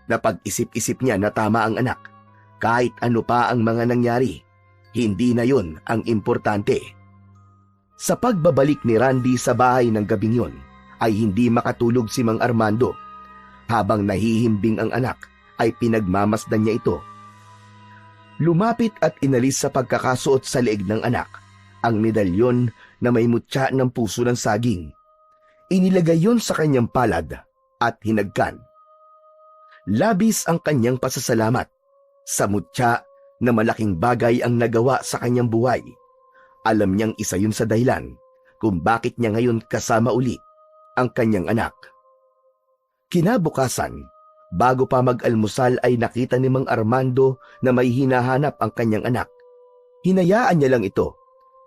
[SPEAKER 1] Napag-isip-isip niya na tama ang anak. Kahit ano pa ang mga nangyari, hindi na yon ang importante. Sa pagbabalik ni Randy sa bahay ng gabing yon, ay hindi makatulog si Mang Armando. Habang nahihimbing ang anak, ay pinagmamasdan niya ito. Lumapit at inalis sa pagkakasuot sa leeg ng anak ang medalyon na may mutya ng puso ng saging. Inilagay yon sa kanyang palad at hinagkan. Labis ang kanyang pasasalamat sa mutya na malaking bagay ang nagawa sa kanyang buhay. Alam niyang isa yun sa dahilan kung bakit niya ngayon kasama uli ang kanyang anak. Kinabukasan, bago pa mag-almusal ay nakita ni Mang Armando na may hinahanap ang kanyang anak. Hinayaan niya lang ito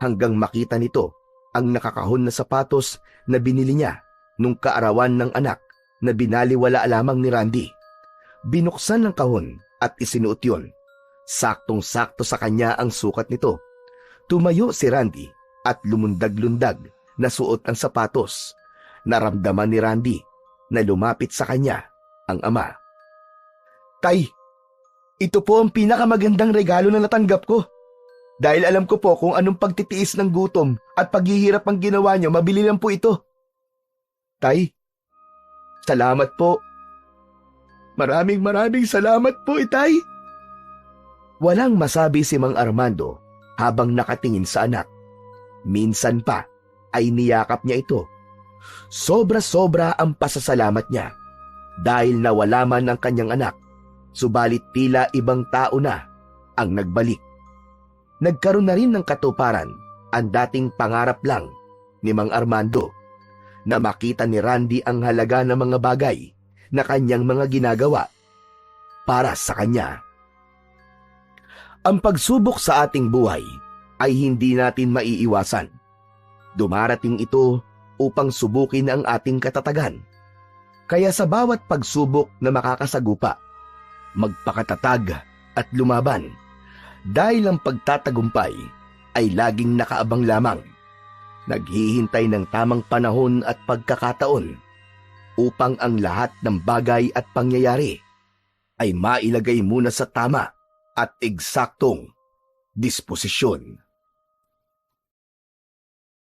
[SPEAKER 1] hanggang makita nito ang nakakahon na sapatos na binili niya nung kaarawan ng anak na binaliwala lamang ni Randy. Binuksan ng kahon at isinuot yun. Saktong-sakto sa kanya ang sukat nito. Tumayo si Randy at lumundag-lundag na suot ang sapatos. Naramdaman ni Randy na lumapit sa kanya ang ama. Tay, ito po ang pinakamagandang regalo na natanggap ko. Dahil alam ko po kung anong pagtitiis ng gutom at paghihirap ang ginawa niyo, mabili lang po ito. Tay, salamat po. Maraming salamat po, itay. Walang masabi si Mang Armando habang nakatingin sa anak. Minsan pa ay niyakap niya ito. Sobra-sobra ang pasasalamat niya dahil nawala man ang kanyang anak, subalit tila ibang tao na ang nagbalik. Nagkaroon na rin ng katuparan ang dating pangarap lang ni Mang Armando na makita ni Randy ang halaga ng mga bagay na kanyang mga ginagawa para sa kanya. Ang pagsubok sa ating buhay ay hindi natin maiiwasan. Dumarating ito upang subukin ang ating katatagan. Kaya sa bawat pagsubok na makakasagupa, magpakatatag at lumaban. Dahil ang pagtatagumpay ay laging nakaabang lamang. Naghihintay ng tamang panahon at pagkakataon upang ang lahat ng bagay at pangyayari ay mailagay muna sa tama at eksaktong disposisyon.